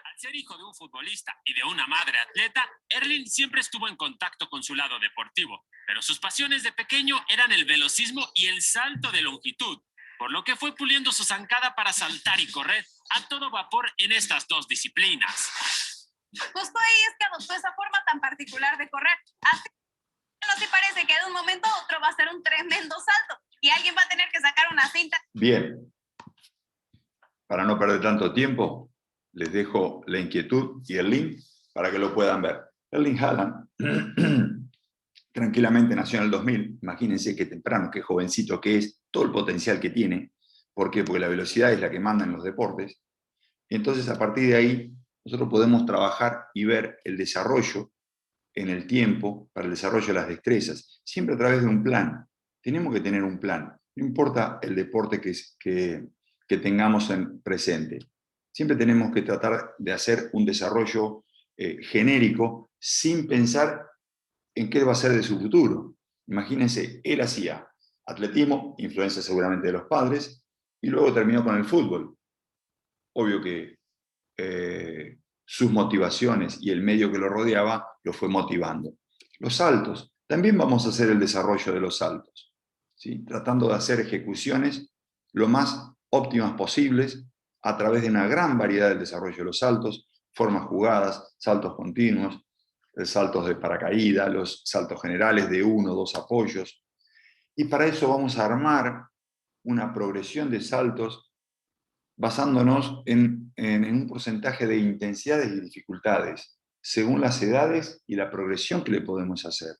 Speaker 6: Al ser hijo de un futbolista y de una madre atleta, Erling siempre estuvo en contacto con su lado deportivo, pero sus pasiones de pequeño eran el velocismo y el salto de longitud, por lo que fue puliendo su zancada para saltar y correr a todo vapor en estas dos disciplinas.
Speaker 7: Justo ahí es que adoptó esa forma tan particular de correr. Así no se parece que de un momento a otro va a ser un tremendo salto y alguien va a tener que sacar una cinta.
Speaker 2: Bien, para no perder tanto tiempo, les dejo la inquietud y el link para que lo puedan ver. Erling Haaland tranquilamente nació en el 2000, imagínense qué temprano, qué jovencito que es, todo el potencial que tiene. ¿Por qué? Porque la velocidad es la que manda en los deportes. Y entonces, a partir de ahí, nosotros podemos trabajar y ver el desarrollo en el tiempo para el desarrollo de las destrezas, siempre a través de un plan. Tenemos que tener un plan, no importa el deporte que tengamos en presente. Siempre tenemos que tratar de hacer un desarrollo genérico sin pensar en qué va a ser de su futuro. Imagínense, él hacía atletismo, influencia seguramente de los padres, y luego terminó con el fútbol. Obvio que sus motivaciones y el medio que lo rodeaba lo fue motivando. Los saltos, también vamos a hacer el desarrollo de los saltos, ¿sí? Tratando de hacer ejecuciones lo más óptimas posibles a través de una gran variedad del desarrollo de los saltos, formas jugadas, saltos continuos, saltos de paracaídas, los saltos generales de 1 o 2 apoyos. Y para eso vamos a armar una progresión de saltos basándonos en un porcentaje de intensidades y dificultades, según las edades y la progresión que le podemos hacer,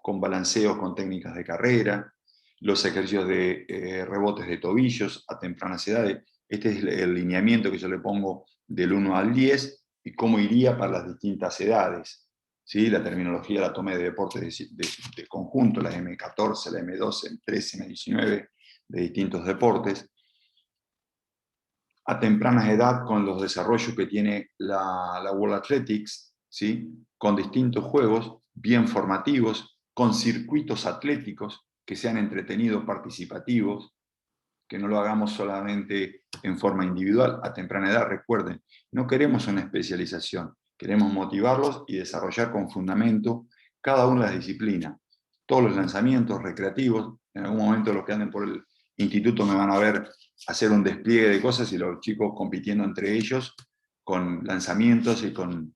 Speaker 2: con balanceos, con técnicas de carrera, los ejercicios de rebotes de tobillos a tempranas edades. Este es el lineamiento que yo le pongo del 1 al 10 y cómo iría para las distintas edades. ¿Sí? La terminología la tomé de deportes de conjunto, la M14, la M12, M13, M19, de distintos deportes. A temprana edad, con los desarrollos que tiene la World Athletics, ¿sí? Con distintos juegos, bien formativos, con circuitos atléticos que sean entretenidos, participativos, que no lo hagamos solamente en forma individual. A temprana edad, recuerden, no queremos una especialización, queremos motivarlos y desarrollar con fundamento cada una de las disciplinas. Todos los lanzamientos recreativos, en algún momento los que anden por el instituto me van a ver hacer un despliegue de cosas y los chicos compitiendo entre ellos con lanzamientos y con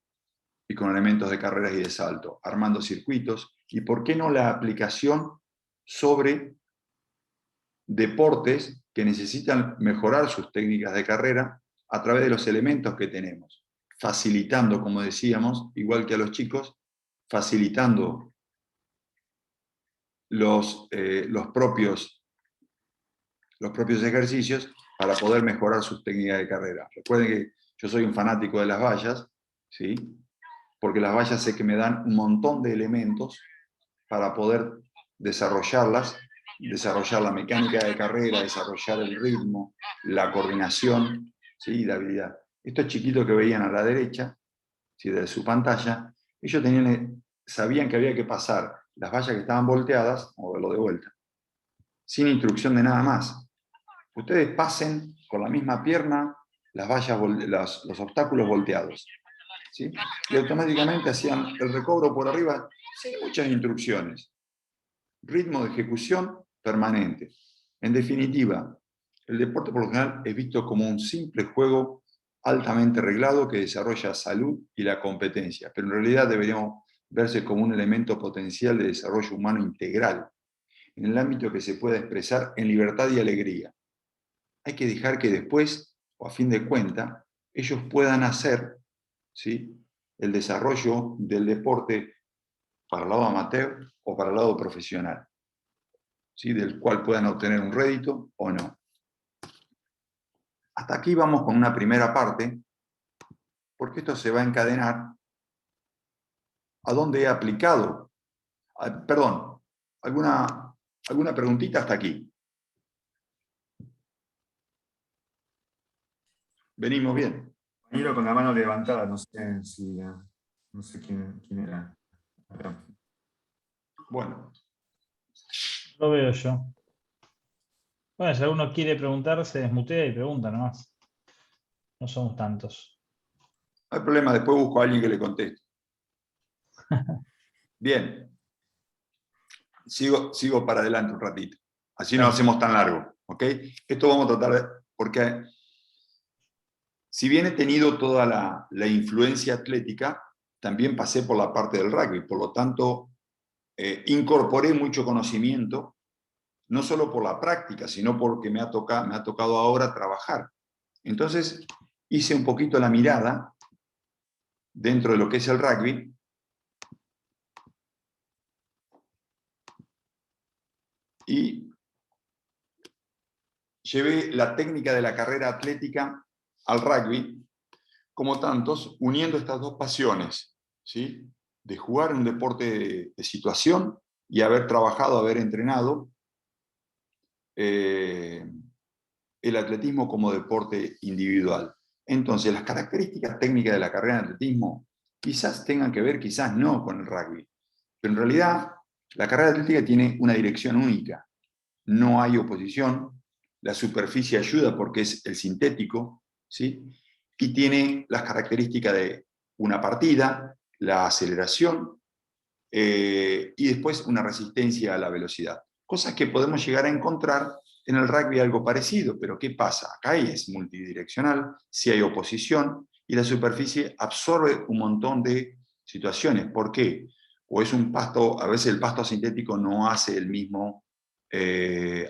Speaker 2: elementos de carreras y de salto, armando circuitos, y por qué no la aplicación sobre deportes que necesitan mejorar sus técnicas de carrera a través de los elementos que tenemos, facilitando, como decíamos, igual que a los chicos, facilitando los propios ejercicios para poder mejorar sus técnicas de carrera. Recuerden que yo soy un fanático de las vallas, ¿sí? Porque las vallas sé que me dan un montón de elementos para poder desarrollarlas, desarrollar la mecánica de carrera, desarrollar el ritmo, la coordinación, ¿sí? Y la habilidad. Estos chiquitos que veían a la derecha, ¿sí? De su pantalla, ellos sabían que había que pasar las vallas que estaban volteadas, o verlo de vuelta, sin instrucción de nada más. Ustedes pasen con la misma pierna las vallas, los obstáculos volteados, ¿sí? Y automáticamente hacían el recobro por arriba sin muchas instrucciones. Ritmo de ejecución permanente. En definitiva, el deporte por lo general es visto como un simple juego altamente reglado que desarrolla salud y la competencia, pero en realidad deberíamos verse como un elemento potencial de desarrollo humano integral, en el ámbito que se pueda expresar en libertad y alegría. Hay que dejar que después, o a fin de cuentas, ellos puedan hacer, ¿sí?, el desarrollo del deporte para el lado amateur o para el lado profesional, ¿sí?, del cual puedan obtener un rédito o no. Hasta aquí vamos con una primera parte, porque esto se va a encadenar a dónde he aplicado. Perdón, ¿alguna preguntita hasta aquí? Venimos bien.
Speaker 8: Compañero con la mano levantada, no sé quién era.
Speaker 2: Bueno.
Speaker 4: Lo veo yo. Bueno, si alguno quiere preguntar, se desmutea y pregunta nomás. No somos tantos.
Speaker 2: No hay problema, después busco a alguien que le conteste. Bien. Sigo para adelante un ratito. Así no hacemos tan largo, ¿ok? Esto vamos a tratar de... Porque si bien he tenido toda la influencia atlética, también pasé por la parte del rugby. Por lo tanto, incorporé mucho conocimiento, no solo por la práctica, sino porque me ha tocado ahora trabajar. Entonces, hice un poquito la mirada dentro de lo que es el rugby, y llevé la técnica de la carrera atlética al rugby, como tantos, uniendo estas dos pasiones, ¿sí?, de jugar un deporte de situación y haber trabajado, haber entrenado el atletismo como deporte individual. Entonces, las características técnicas de la carrera de atletismo quizás tengan que ver, quizás no, con el rugby. Pero en realidad, la carrera atlética tiene una dirección única. No hay oposición, la superficie ayuda porque es el sintético, ¿sí?, y tiene las características de una partida, la aceleración y después una resistencia a la velocidad. Cosas que podemos llegar a encontrar en el rugby algo parecido, pero ¿qué pasa? Acá es multidireccional, si hay oposición, y la superficie absorbe un montón de situaciones. ¿Por qué? O es un pasto, a veces el pasto sintético no hace el mismo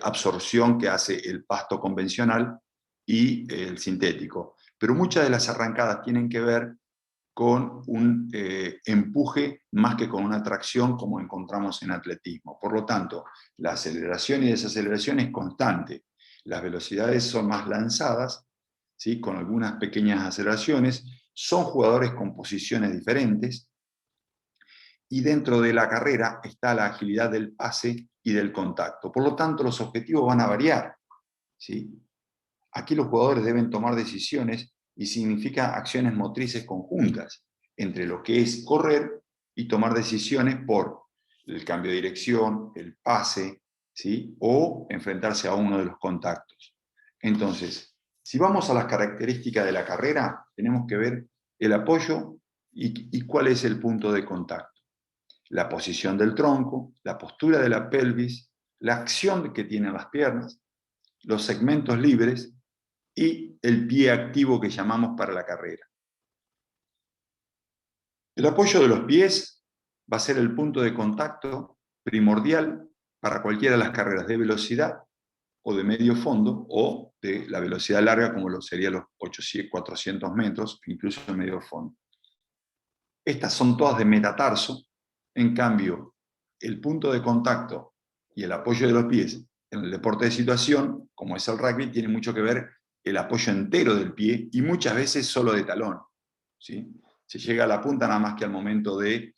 Speaker 2: absorción que hace el pasto convencional y el sintético. Pero muchas de las arrancadas tienen que ver con un empuje más que con una tracción como encontramos en atletismo. Por lo tanto, la aceleración y desaceleración es constante. Las velocidades son más lanzadas, ¿sí?, con algunas pequeñas aceleraciones. Son jugadores con posiciones diferentes. Y dentro de la carrera está la agilidad del pase y del contacto. Por lo tanto, los objetivos van a variar, ¿sí? Aquí los jugadores deben tomar decisiones y significa acciones motrices conjuntas. entre lo que es correr y tomar decisiones por el cambio de dirección, el pase, ¿sí? O enfrentarse a uno de los contactos. Entonces, si vamos a las características de la carrera, tenemos que ver el apoyo y cuál es el punto de contacto. La posición del tronco, la postura de la pelvis, la acción que tienen las piernas, los segmentos libres y el pie activo que llamamos para la carrera. El apoyo de los pies va a ser el punto de contacto primordial para cualquiera de las carreras de velocidad o de medio fondo o de la velocidad larga como lo serían los 400 metros, incluso de medio fondo. Estas son todas de metatarso, en cambio el punto de contacto y el apoyo de los pies en el deporte de situación, como es el rugby, tiene mucho que ver el apoyo entero del pie y muchas veces solo de talón, ¿sí? Se llega a la punta nada más que al momento de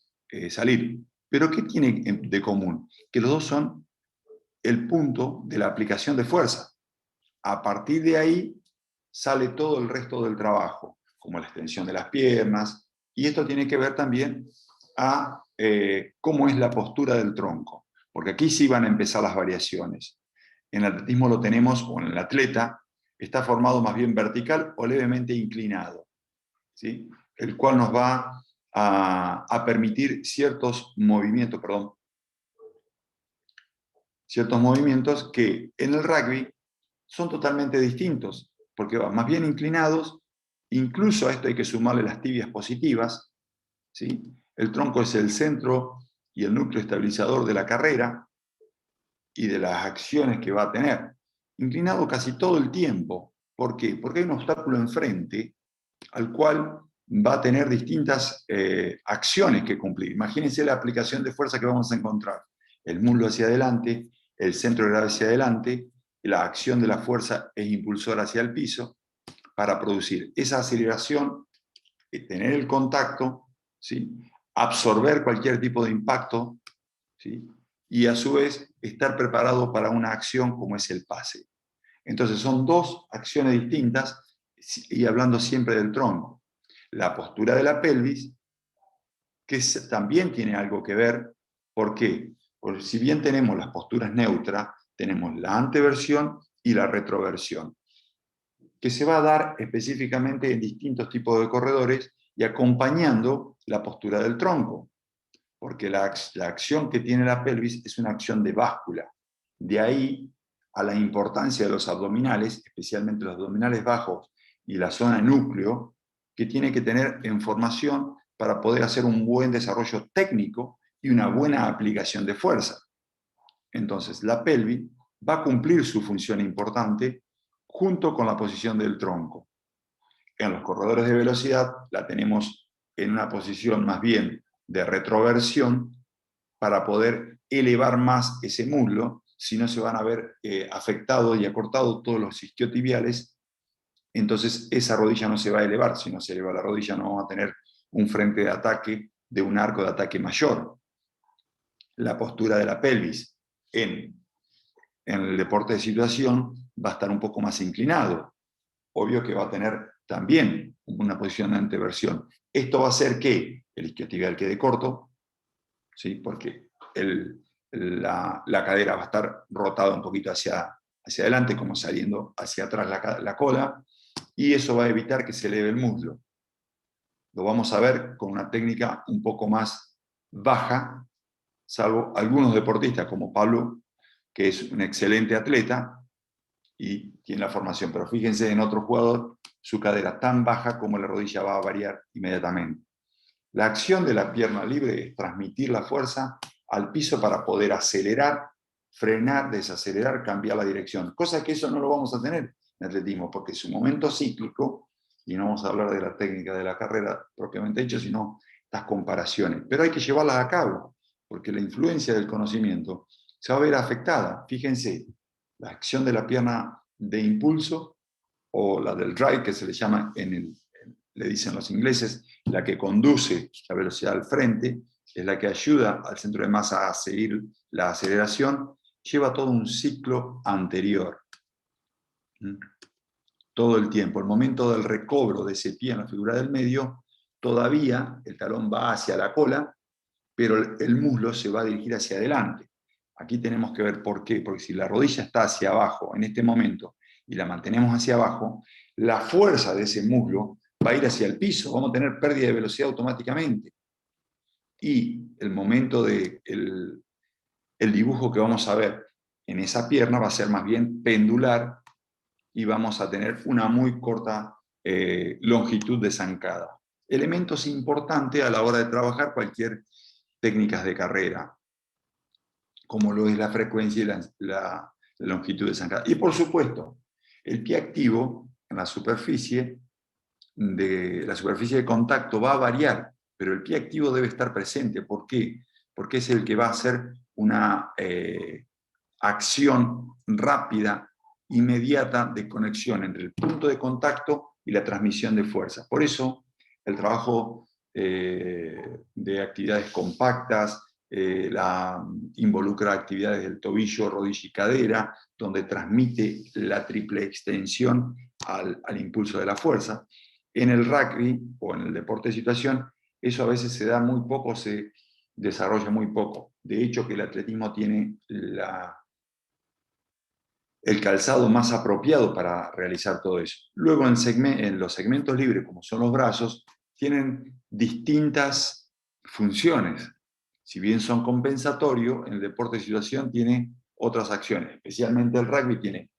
Speaker 2: salir. ¿Pero qué tiene de común? Que los dos son el punto de la aplicación de fuerza. A partir de ahí sale todo el resto del trabajo, como la extensión de las piernas, y esto tiene que ver también a cómo es la postura del tronco, porque aquí sí van a empezar las variaciones. En el atletismo lo tenemos, o en el atleta, está formado más bien vertical o levemente inclinado, ¿sí? El cual nos va a permitir ciertos movimientos que en el rugby son totalmente distintos, porque van más bien inclinados, incluso a esto hay que sumarle las tibias positivas, ¿sí? El tronco es el centro y el núcleo estabilizador de la carrera y de las acciones que va a tener. Inclinado casi todo el tiempo. ¿Por qué? Porque hay un obstáculo enfrente al cual va a tener distintas acciones que cumplir. Imagínense la aplicación de fuerza que vamos a encontrar. El muslo hacia adelante, el centro de gravedad hacia adelante, la acción de la fuerza es impulsora hacia el piso, para producir esa aceleración, tener el contacto, ¿sí? Absorber cualquier tipo de impacto, ¿sí? Y a su vez estar preparado para una acción como es el pase. Entonces son dos acciones distintas, y hablando siempre del tronco. La postura de la pelvis, que también tiene algo que ver. ¿Por qué? Porque si bien tenemos las posturas neutras, tenemos la anteversión y la retroversión, que se va a dar específicamente en distintos tipos de corredores y acompañando la postura del tronco, porque la acción que tiene la pelvis es una acción de báscula. De ahí a la importancia de los abdominales, especialmente los abdominales bajos y la zona núcleo, que tiene que tener en formación para poder hacer un buen desarrollo técnico y una buena aplicación de fuerza. Entonces, la pelvis va a cumplir su función importante junto con la posición del tronco. En los corredores de velocidad la tenemos en una posición más bien de retroversión para poder elevar más ese muslo, si no se van a ver afectados y acortados todos los isquiotibiales, entonces esa rodilla no se va a elevar. Si no se eleva la rodilla no vamos a tener un frente de ataque de un arco de ataque mayor. La postura de la pelvis en el deporte de situación va a estar un poco más inclinado. Obvio que va a tener también una posición de anteversión. Esto va a hacer que el isquiotibial quede corto, ¿sí? Porque la cadera va a estar rotada un poquito hacia adelante, como saliendo hacia atrás la cola, y eso va a evitar que se eleve el muslo. Lo vamos a ver con una técnica un poco más baja, salvo algunos deportistas como Pablo, que es un excelente atleta y tiene la formación, pero fíjense en otro jugador, su cadera tan baja como la rodilla va a variar inmediatamente. La acción de la pierna libre es transmitir la fuerza al piso para poder acelerar, frenar, desacelerar, cambiar la dirección, cosa que eso no lo vamos a tener en atletismo, porque es un momento cíclico, y no vamos a hablar de la técnica de la carrera propiamente dicho, sino estas comparaciones, pero hay que llevarlas a cabo, porque la influencia del conocimiento se va a ver afectada. Fíjense, la acción de la pierna de impulso, o la del drive, que se le llama le dicen los ingleses, la que conduce la velocidad al frente, es la que ayuda al centro de masa a seguir la aceleración, lleva todo un ciclo anterior. Todo el tiempo. El momento del recobro de ese pie en la figura del medio todavía el talón va hacia la cola, pero el muslo se va a dirigir hacia adelante. Aquí tenemos que ver por qué, porque si la rodilla está hacia abajo en este momento y la mantenemos hacia abajo, la fuerza de ese muslo va a ir hacia el piso, vamos a tener pérdida de velocidad automáticamente. Y el momento de el dibujo que vamos a ver en esa pierna va a ser más bien pendular y vamos a tener una muy corta longitud de zancada. Elementos importantes a la hora de trabajar cualquier técnicas de carrera, como lo es la frecuencia y la longitud de zancada. Y por supuesto, el pie activo en la superficie de contacto va a variar, pero el pie activo debe estar presente. ¿Por qué? Porque es el que va a hacer una acción rápida, inmediata de conexión entre el punto de contacto y la transmisión de fuerza. Por eso, el trabajo de actividades compactas, involucra actividades del tobillo, rodilla y cadera, donde transmite la triple extensión al impulso de la fuerza. En el rugby o en el deporte de situación, eso a veces se da muy poco, se desarrolla muy poco. De hecho, que el atletismo tiene el calzado más apropiado para realizar todo eso. Luego en los segmentos libres, como son los brazos, tienen distintas funciones. Si bien son compensatorios, en el deporte de situación tiene otras acciones. Especialmente el rugby tiene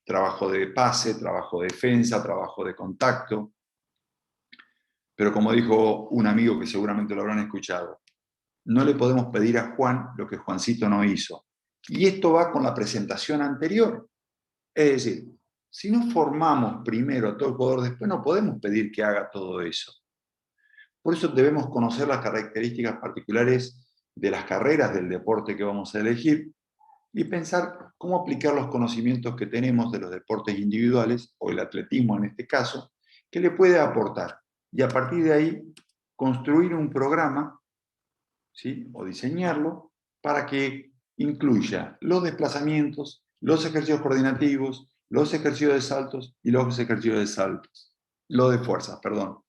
Speaker 2: trabajo de pase, trabajo de defensa, trabajo de contacto. Pero como dijo un amigo que seguramente lo habrán escuchado, no le podemos pedir a Juan lo que Juancito no hizo. Y esto va con la presentación anterior. Es decir, si no formamos primero a todo el jugador, después no podemos pedir que haga todo eso. Por eso debemos conocer las características particulares de las carreras del deporte que vamos a elegir y pensar cómo aplicar los conocimientos que tenemos de los deportes individuales, o el atletismo en este caso, que le puede aportar. Y a partir de ahí, construir un programa, ¿sí?, o diseñarlo para que incluya los desplazamientos, los ejercicios coordinativos, los ejercicios de saltos y los ejercicios de saltos. Lo de fuerzas, perdón.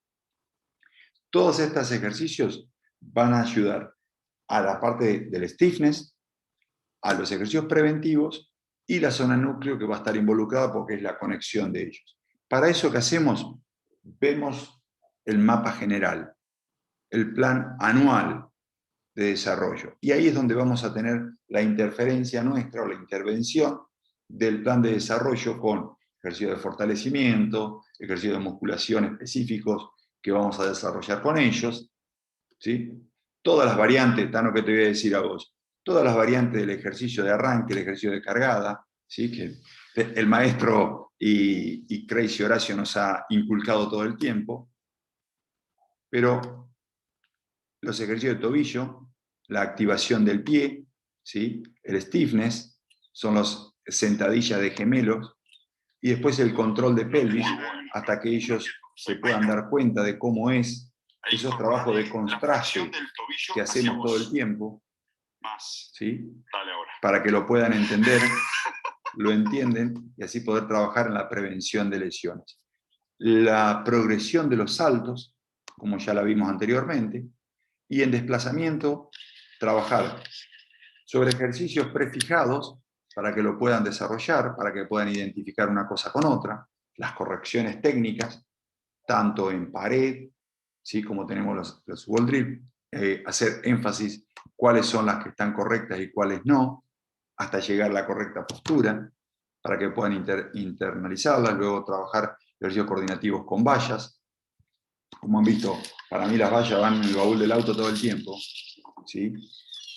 Speaker 2: Todos estos ejercicios van a ayudar a la parte del stiffness, a los ejercicios preventivos y la zona núcleo que va a estar involucrada porque es la conexión de ellos. Para eso, ¿qué hacemos? Vemos el mapa general, el plan anual de desarrollo. Y ahí es donde vamos a tener la interferencia nuestra o la intervención del plan de desarrollo con ejercicios de fortalecimiento, ejercicios de musculación específicos que vamos a desarrollar con ellos, ¿sí? Todas las variantes, Tano, que te voy a decir a vos, todas las variantes del ejercicio de arranque, el ejercicio de cargada, ¿sí?, que el maestro y Crazy Horacio nos ha inculcado todo el tiempo, pero los ejercicios de tobillo, la activación del pie, ¿sí?, el stiffness, son las sentadillas de gemelos, y después el control de pelvis, hasta que ellos se puedan dar cuenta de cómo es esos trabajos de contraste que hacemos todo el tiempo, ¿sí?, para que lo puedan entender, lo entienden, y así poder trabajar en la prevención de lesiones. La progresión de los saltos, como ya la vimos anteriormente, y en desplazamiento, trabajar sobre ejercicios prefijados para que lo puedan desarrollar, para que puedan identificar una cosa con otra, las correcciones técnicas, tanto en pared, ¿sí?, como tenemos los wall drill, hacer énfasis cuáles son las que están correctas y cuáles no, hasta llegar a la correcta postura, para que puedan internalizarlas, luego trabajar ejercicios coordinativos con vallas. Como han visto, para mí las vallas van en el baúl del auto todo el tiempo, ¿sí?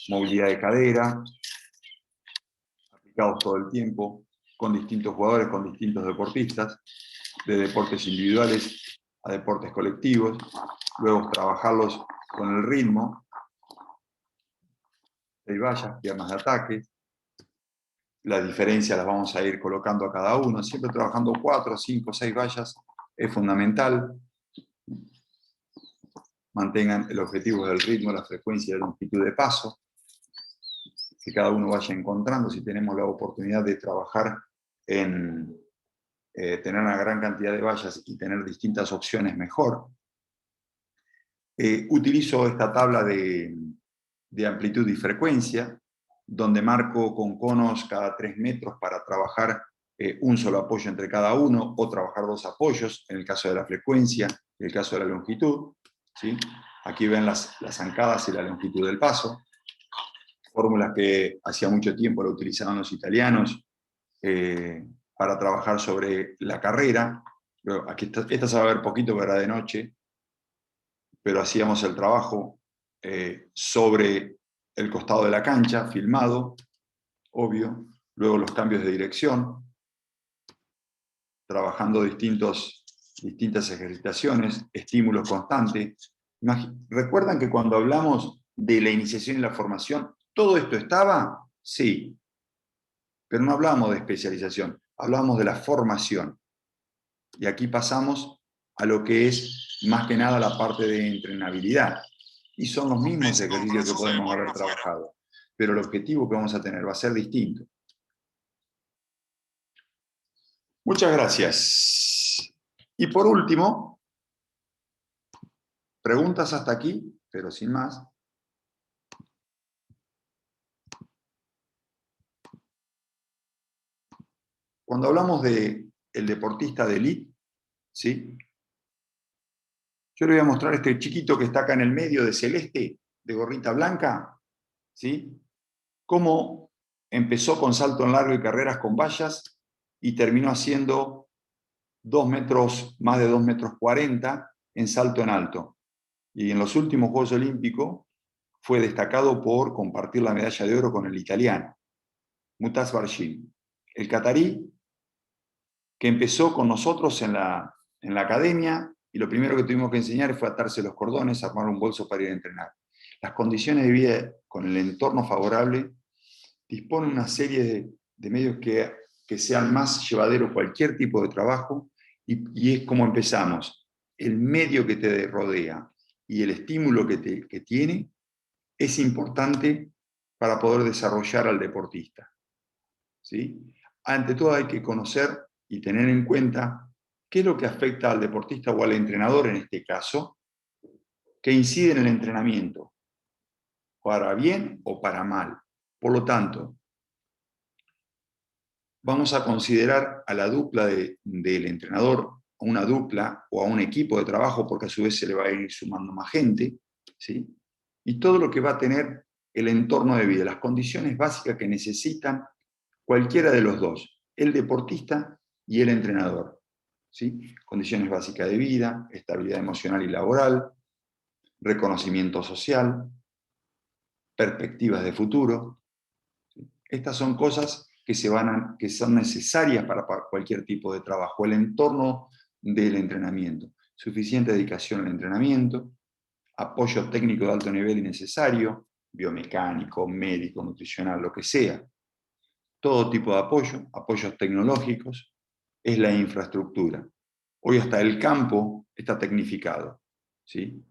Speaker 2: Movilidad de cadera, aplicados todo el tiempo, con distintos jugadores, con distintos deportistas, de deportes individuales a deportes colectivos, luego trabajarlos con el ritmo, 6 vallas, piernas de ataque, las diferencias las vamos a ir colocando a cada uno, siempre trabajando 4, 5, 6 vallas, es fundamental. Mantengan el objetivo del ritmo, la frecuencia y la longitud de paso, que cada uno vaya encontrando. Si tenemos la oportunidad de trabajar en tener una gran cantidad de vallas y tener distintas opciones, mejor. Utilizo esta tabla de amplitud y frecuencia, donde marco con conos cada 3 metros para trabajar un solo apoyo entre cada uno, o trabajar 2 apoyos, en el caso de la frecuencia, en el caso de la longitud. ¿Sí? Aquí ven las zancadas y la longitud del paso, fórmulas que hacía mucho tiempo lo utilizaban los italianos para trabajar sobre la carrera. Pero aquí esta se va a ver poquito, pero era de noche, pero hacíamos el trabajo sobre el costado de la cancha, filmado, obvio, luego los cambios de dirección, trabajando distintas ejercitaciones, estímulos constantes. ¿Recuerdan que cuando hablamos de la iniciación y la formación, todo esto estaba? Sí, pero no hablamos de especialización, hablamos de la formación. Y aquí pasamos a lo que es más que nada la parte de entrenabilidad. Y son los mismos ejercicios que podemos haber trabajado, pero el objetivo que vamos a tener va a ser distinto. Muchas gracias. Y por último, preguntas hasta aquí, pero sin más. Cuando hablamos de el deportista de élite, ¿sí? Yo le voy a mostrar este chiquito que está acá en el medio de celeste, de gorrita blanca, ¿sí? Cómo empezó con salto en largo y carreras con vallas y terminó haciendo 2 metros, más de 2 metros 40 en salto en alto. Y en los últimos Juegos Olímpicos fue destacado por compartir la medalla de oro con el italiano, Mutaz Barshin, el catarí, que empezó con nosotros en la academia, y lo primero que tuvimos que enseñar fue atarse los cordones, armar un bolso para ir a entrenar. Las condiciones de vida con el entorno favorable disponen una serie de medios que sean más llevaderos cualquier tipo de trabajo, y es como empezamos. El medio que te rodea y el estímulo que tiene es importante para poder desarrollar al deportista. ¿Sí? Ante todo hay que conocer y tener en cuenta qué es lo que afecta al deportista o al entrenador en este caso, que incide en el entrenamiento, para bien o para mal. Por lo tanto, vamos a considerar a la dupla del entrenador, a una dupla o a un equipo de trabajo, porque a su vez se le va a ir sumando más gente, ¿sí? Y todo lo que va a tener el entorno de vida, las condiciones básicas que necesitan cualquiera de los dos, el deportista y el entrenador, ¿sí? Condiciones básicas de vida, estabilidad emocional y laboral, reconocimiento social, perspectivas de futuro. ¿Sí? Estas son cosas que son necesarias para cualquier tipo de trabajo. El entorno del entrenamiento, suficiente dedicación al entrenamiento, apoyo técnico de alto nivel y necesario, biomecánico, médico, nutricional, lo que sea. Todo tipo de apoyos tecnológicos, es la infraestructura. Hoy hasta el campo está tecnificado, ¿sí?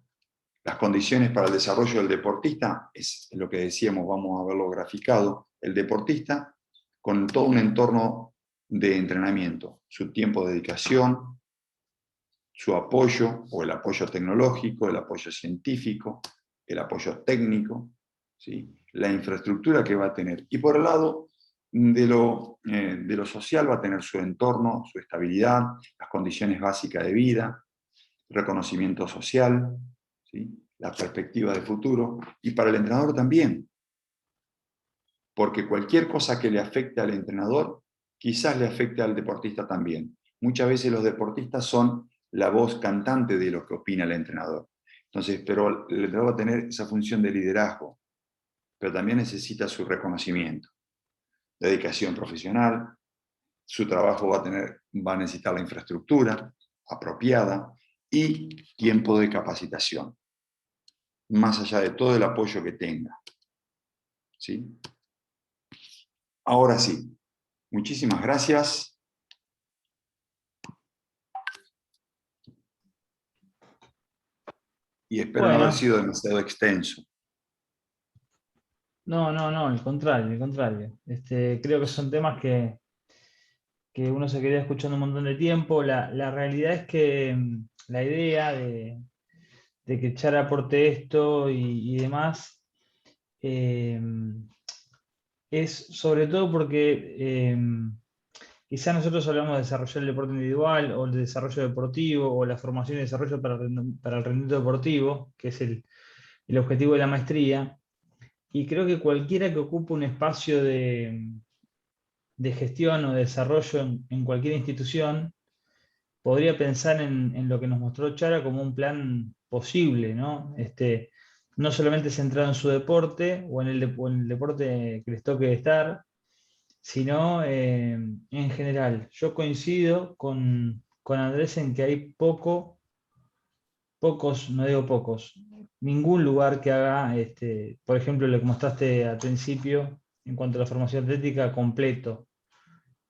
Speaker 2: Las condiciones para el desarrollo del deportista, es lo que decíamos, vamos a verlo graficado, el deportista con todo un entorno de entrenamiento, su tiempo de dedicación, su apoyo, o el apoyo tecnológico, el apoyo científico, el apoyo técnico, ¿sí? La infraestructura que va a tener. Y por el lado de lo social va a tener su entorno, su estabilidad, las condiciones básicas de vida, reconocimiento social, ¿sí? La perspectiva de futuro, y para el entrenador también, porque cualquier cosa que le afecte al entrenador, quizás le afecte al deportista también. Muchas veces los deportistas son la voz cantante de lo que opina el entrenador. Entonces, pero el entrenador va a tener esa función de liderazgo, pero también necesita su reconocimiento, dedicación profesional, su trabajo va a necesitar la infraestructura apropiada y tiempo de capacitación, más allá de todo el apoyo que tenga. ¿Sí? Ahora sí, muchísimas gracias. Y espero no haber sido demasiado extenso.
Speaker 4: No, al contrario, al contrario. Creo que son temas que uno se queda escuchando un montón de tiempo. La realidad es que la idea de que Chara aporte esto y demás, es sobre todo porque quizá nosotros hablamos de desarrollar el deporte individual o el desarrollo deportivo o la formación y desarrollo para el rendimiento deportivo, que es el objetivo de la maestría, y creo que cualquiera que ocupe un espacio de gestión o de desarrollo en cualquier institución podría pensar en lo que nos mostró Chara como un plan posible, ¿no? No solamente centrado en su deporte o en el deporte que les toque estar, sino en general. Yo coincido con Andrés en que hay pocos, no digo pocos, ningún lugar que haga, por ejemplo, lo que mostraste al principio en cuanto a la formación atlética, completo,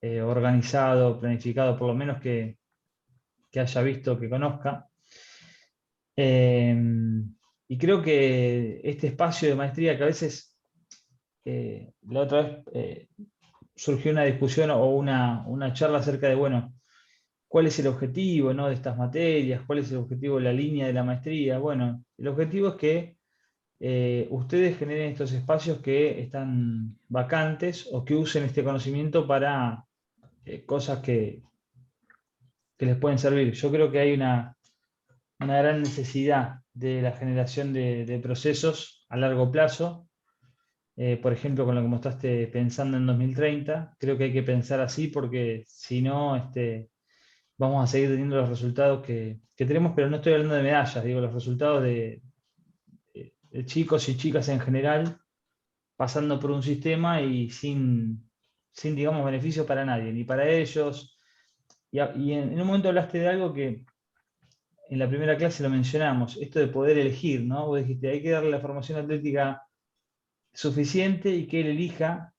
Speaker 4: organizado, planificado, por lo menos que haya visto, que conozca. Y creo que este espacio de maestría que a veces, la otra vez surgió una discusión o una charla acerca de, bueno, ¿cuál es el objetivo, ¿no?, de estas materias? ¿Cuál es el objetivo de la línea de la maestría? Bueno, el objetivo es que ustedes generen estos espacios que están vacantes o que usen este conocimiento para cosas que les pueden servir. Yo creo que hay una gran necesidad de la generación de procesos a largo plazo. Por ejemplo, con lo que mostraste pensando en 2030, creo que hay que pensar así porque si no, vamos a seguir teniendo los resultados que tenemos, pero no estoy hablando de medallas, digo los resultados de chicos y chicas en general pasando por un sistema y sin digamos, beneficio para nadie, ni para ellos. Y en un momento hablaste de algo que en la primera clase lo mencionamos, esto de poder elegir, ¿no? Vos dijiste, hay que darle la formación atlética suficiente y que él elija,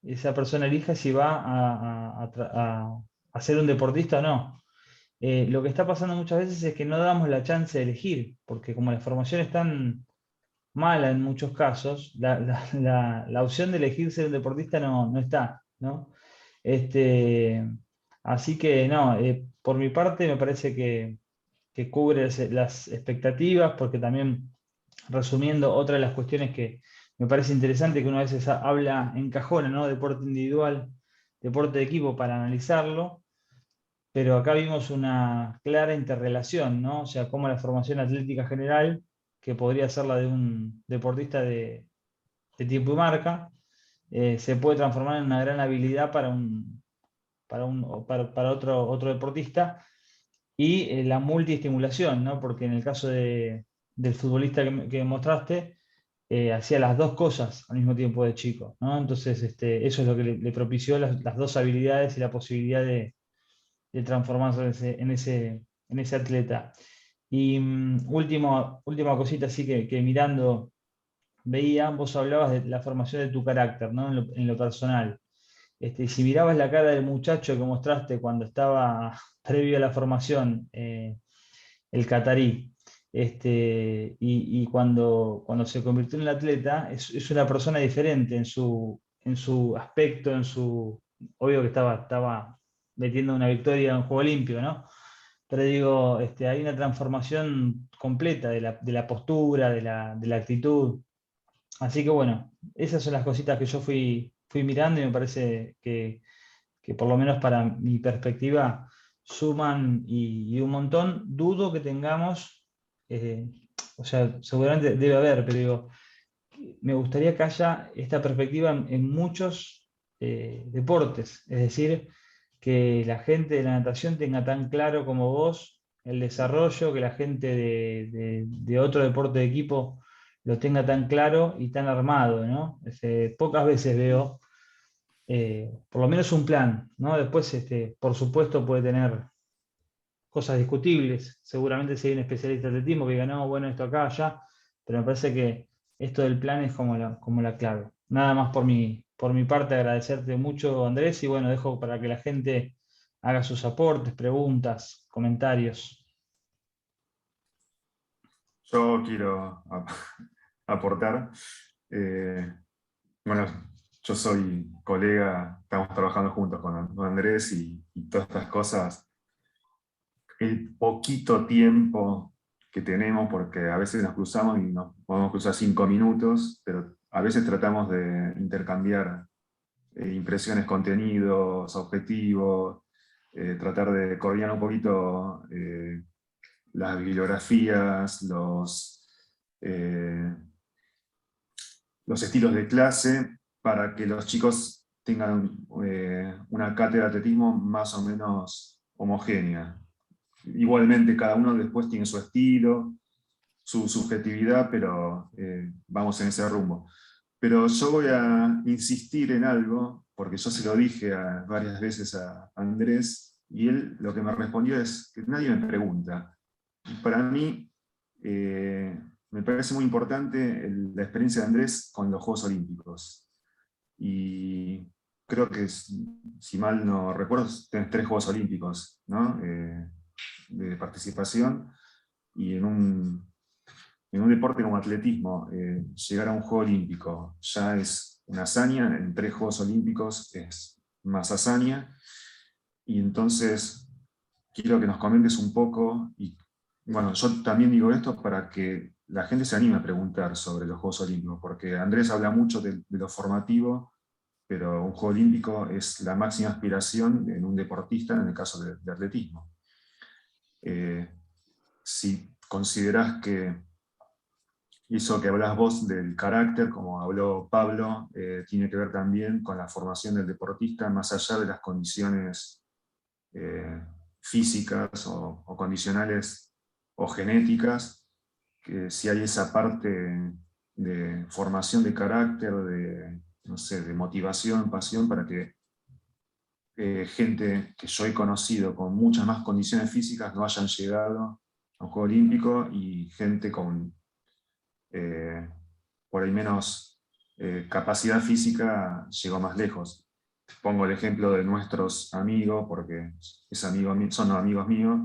Speaker 4: esa persona elija si va a ser un deportista o no. Lo que está pasando muchas veces es que no damos la chance de elegir, porque como la formación es tan mala en muchos casos, la opción de elegir ser un deportista no está, ¿no? Así que no, por mi parte me parece que cubre las expectativas, porque también, resumiendo, otra de las cuestiones que me parece interesante, que uno a veces habla en cajones, ¿no? Deporte individual, deporte de equipo para analizarlo, pero acá vimos una clara interrelación, ¿no? O sea, cómo la formación atlética general, que podría ser la de un deportista de tiempo y marca, se puede transformar en una gran habilidad para otro deportista, y la multiestimulación, ¿no? Porque en el caso del futbolista que mostraste, hacía las dos cosas al mismo tiempo de chico, ¿no? Entonces, eso es lo que le propició las dos habilidades y la posibilidad de transformarse en ese atleta. Y última cosita, así que mirando, veía, vos hablabas de la formación de tu carácter, ¿no? En lo personal. Si mirabas la cara del muchacho que mostraste cuando estaba previo a la formación, el catarí, y cuando se convirtió en el atleta, es una persona diferente en su aspecto, obvio que estaba metiendo una victoria en un juego olímpico, ¿no? Pero digo, hay una transformación completa de la postura, de la actitud. Así que bueno, esas son las cositas que yo fui mirando y me parece que por lo menos para mi perspectiva suman y un montón. Dudo que tengamos, o sea, seguramente debe haber, pero digo, me gustaría que haya esta perspectiva en muchos deportes. Es decir, que la gente de la natación tenga tan claro como vos el desarrollo, que la gente de otro deporte de equipo lo tenga tan claro y tan armado, ¿no? Pocas veces veo por lo menos un plan, ¿no? Después, por supuesto, puede tener cosas discutibles. Seguramente si hay un especialista de atletismo que diga, no, bueno, esto acá, allá, pero me parece que esto del plan es como la clave. Nada más por mi parte, agradecerte mucho, Andrés, y bueno, dejo para que la gente haga sus aportes, preguntas, comentarios.
Speaker 8: Yo quiero aportar. Bueno, yo soy colega, estamos trabajando juntos con Andrés y todas estas cosas. El poquito tiempo que tenemos, porque a veces nos cruzamos y nos podemos cruzar 5 minutos, pero a veces tratamos de intercambiar impresiones, contenidos, objetivos, tratar de coordinar un poquito las bibliografías, los estilos de clase, para que los chicos tengan una cátedra de atletismo más o menos homogénea. Igualmente cada uno después tiene su estilo, su subjetividad, pero vamos en ese rumbo. Pero yo voy a insistir en algo, porque yo se lo dije varias veces a Andrés, y él lo que me respondió es que nadie me pregunta. Y para mí me parece muy importante la experiencia de Andrés con los Juegos Olímpicos. Y creo que, si mal no recuerdo, tenés 3 Juegos Olímpicos, ¿no? De participación, y en un deporte como atletismo, llegar a un Juego Olímpico ya es una hazaña, en 3 Juegos Olímpicos es más hazaña, y entonces quiero que nos comentes un poco, y bueno, yo también digo esto para que la gente se anime a preguntar sobre los Juegos Olímpicos, porque Andrés habla mucho de lo formativo, pero un Juego Olímpico es la máxima aspiración en un deportista, en el caso de atletismo. Si considerás que eso que hablas vos del carácter, como habló Pablo, tiene que ver también con la formación del deportista, más allá de las condiciones físicas o condicionales o genéticas, que si hay esa parte de formación de carácter, no sé, de motivación, pasión, para que gente que yo he conocido con muchas más condiciones físicas no hayan llegado a un Juego Olímpico, y gente con por ahí menos capacidad física llegó más lejos. Pongo el ejemplo de nuestros amigos, porque son amigos míos,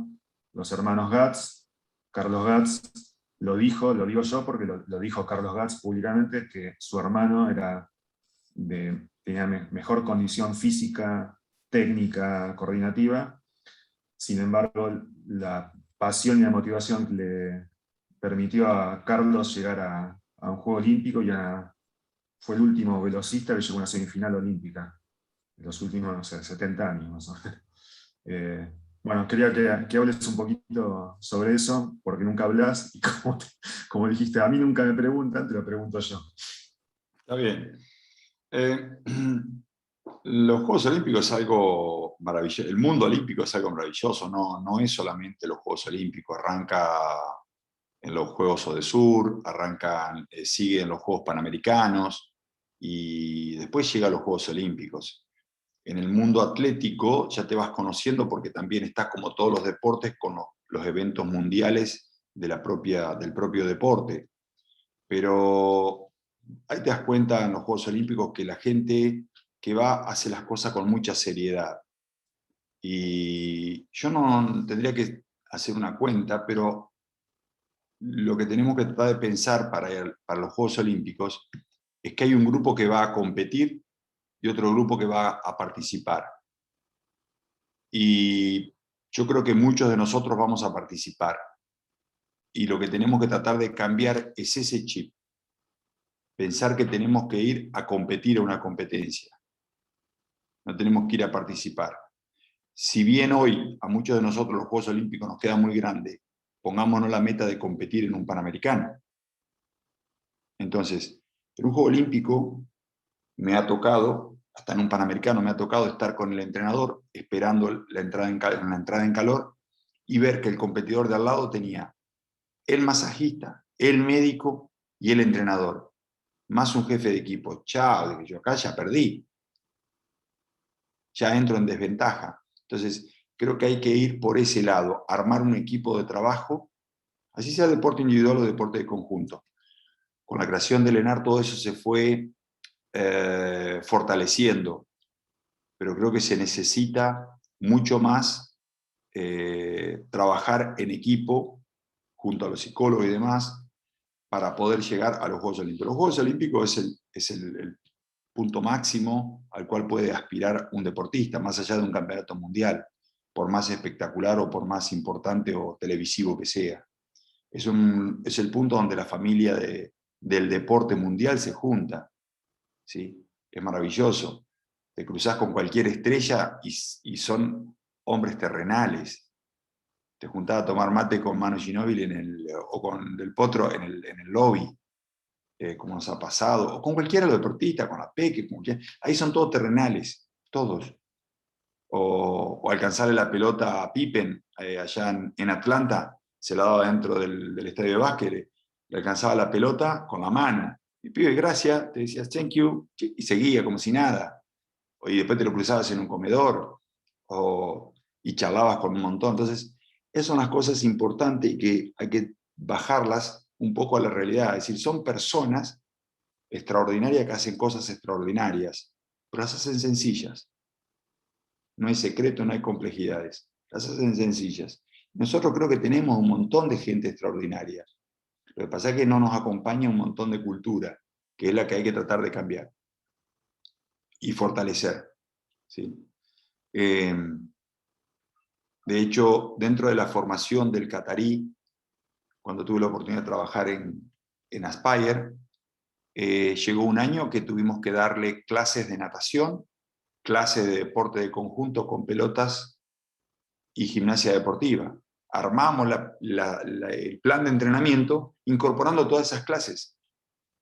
Speaker 8: los hermanos Gats. Carlos Gats lo digo yo porque lo dijo Carlos Gats públicamente, que su hermano tenía mejor condición física, técnica, coordinativa. Sin embargo, la pasión y la motivación que le permitió a Carlos llegar a un Juego Olímpico, y fue el último velocista que llegó a una semifinal olímpica en los últimos, no sé, 70 años más o menos. Bueno, quería que hables un poquito sobre eso, porque nunca hablas, y como dijiste, a mí nunca me preguntan, te lo pregunto yo.
Speaker 2: Está bien. Los Juegos Olímpicos es algo maravilloso, el mundo olímpico es algo maravilloso, no es solamente los Juegos Olímpicos, arranca en los Juegos Odesur, sigue en los Juegos Panamericanos, y después llega a los Juegos Olímpicos. En el mundo atlético ya te vas conociendo, porque también estás, como todos los deportes, con los eventos mundiales del propio deporte. Pero ahí te das cuenta en los Juegos Olímpicos que la gente que va hace las cosas con mucha seriedad. Y yo no tendría que hacer una cuenta, pero lo que tenemos que tratar de pensar para los Juegos Olímpicos es que hay un grupo que va a competir y otro grupo que va a participar. Y yo creo que muchos de nosotros vamos a participar. Y lo que tenemos que tratar de cambiar es ese chip. Pensar que tenemos que ir a competir a una competencia. No tenemos que ir a participar. Si bien hoy a muchos de nosotros los Juegos Olímpicos nos queda muy grande, pongámonos la meta de competir en un Panamericano. Entonces, en un Juego Olímpico me ha tocado, hasta en un Panamericano me ha tocado estar con el entrenador esperando la entrada en calor, y ver que el competidor de al lado tenía el masajista, el médico y el entrenador, más un jefe de equipo. Chao, yo acá ya perdí. Ya entro en desventaja. Entonces, creo que hay que ir por ese lado, armar un equipo de trabajo, así sea deporte individual o deporte de conjunto. Con la creación del ENAR todo eso se fue fortaleciendo, pero creo que se necesita mucho más trabajar en equipo junto a los psicólogos y demás para poder llegar a los Juegos Olímpicos. Los Juegos Olímpicos es el punto máximo al cual puede aspirar un deportista, más allá de un campeonato mundial, por más espectacular o por más importante o televisivo que sea. es el punto donde la familia del deporte mundial se junta, ¿sí? Es maravilloso. Te cruzás con cualquier estrella y son hombres terrenales. Te juntás a tomar mate con Manu Ginóbili o con Del Potro en el lobby, como nos ha pasado, o con cualquiera de los deportistas, con la Peque, ahí son todos terrenales, todos. O alcanzarle la pelota a Pippen allá en Atlanta, se la daba dentro del estadio de básquet, le alcanzaba la pelota con la mano. Y pibe, gracias, te decías thank you, y seguía como si nada. Y después te lo cruzabas en un comedor, y charlabas con un montón. Entonces, esas son las cosas importantes y que hay que bajarlas un poco a la realidad. Es decir, son personas extraordinarias que hacen cosas extraordinarias, pero las hacen sencillas. No hay secreto, no hay complejidades. Las hacen sencillas. Nosotros creo que tenemos un montón de gente extraordinaria. Lo que pasa es que no nos acompaña un montón de cultura, que es la que hay que tratar de cambiar y fortalecer, ¿sí? De hecho, dentro de la formación del catarí, cuando tuve la oportunidad de trabajar en Aspire, llegó un año que tuvimos que darle clases de natación, clases de deporte de conjunto con pelotas y gimnasia deportiva. Armamos el plan de entrenamiento incorporando todas esas clases.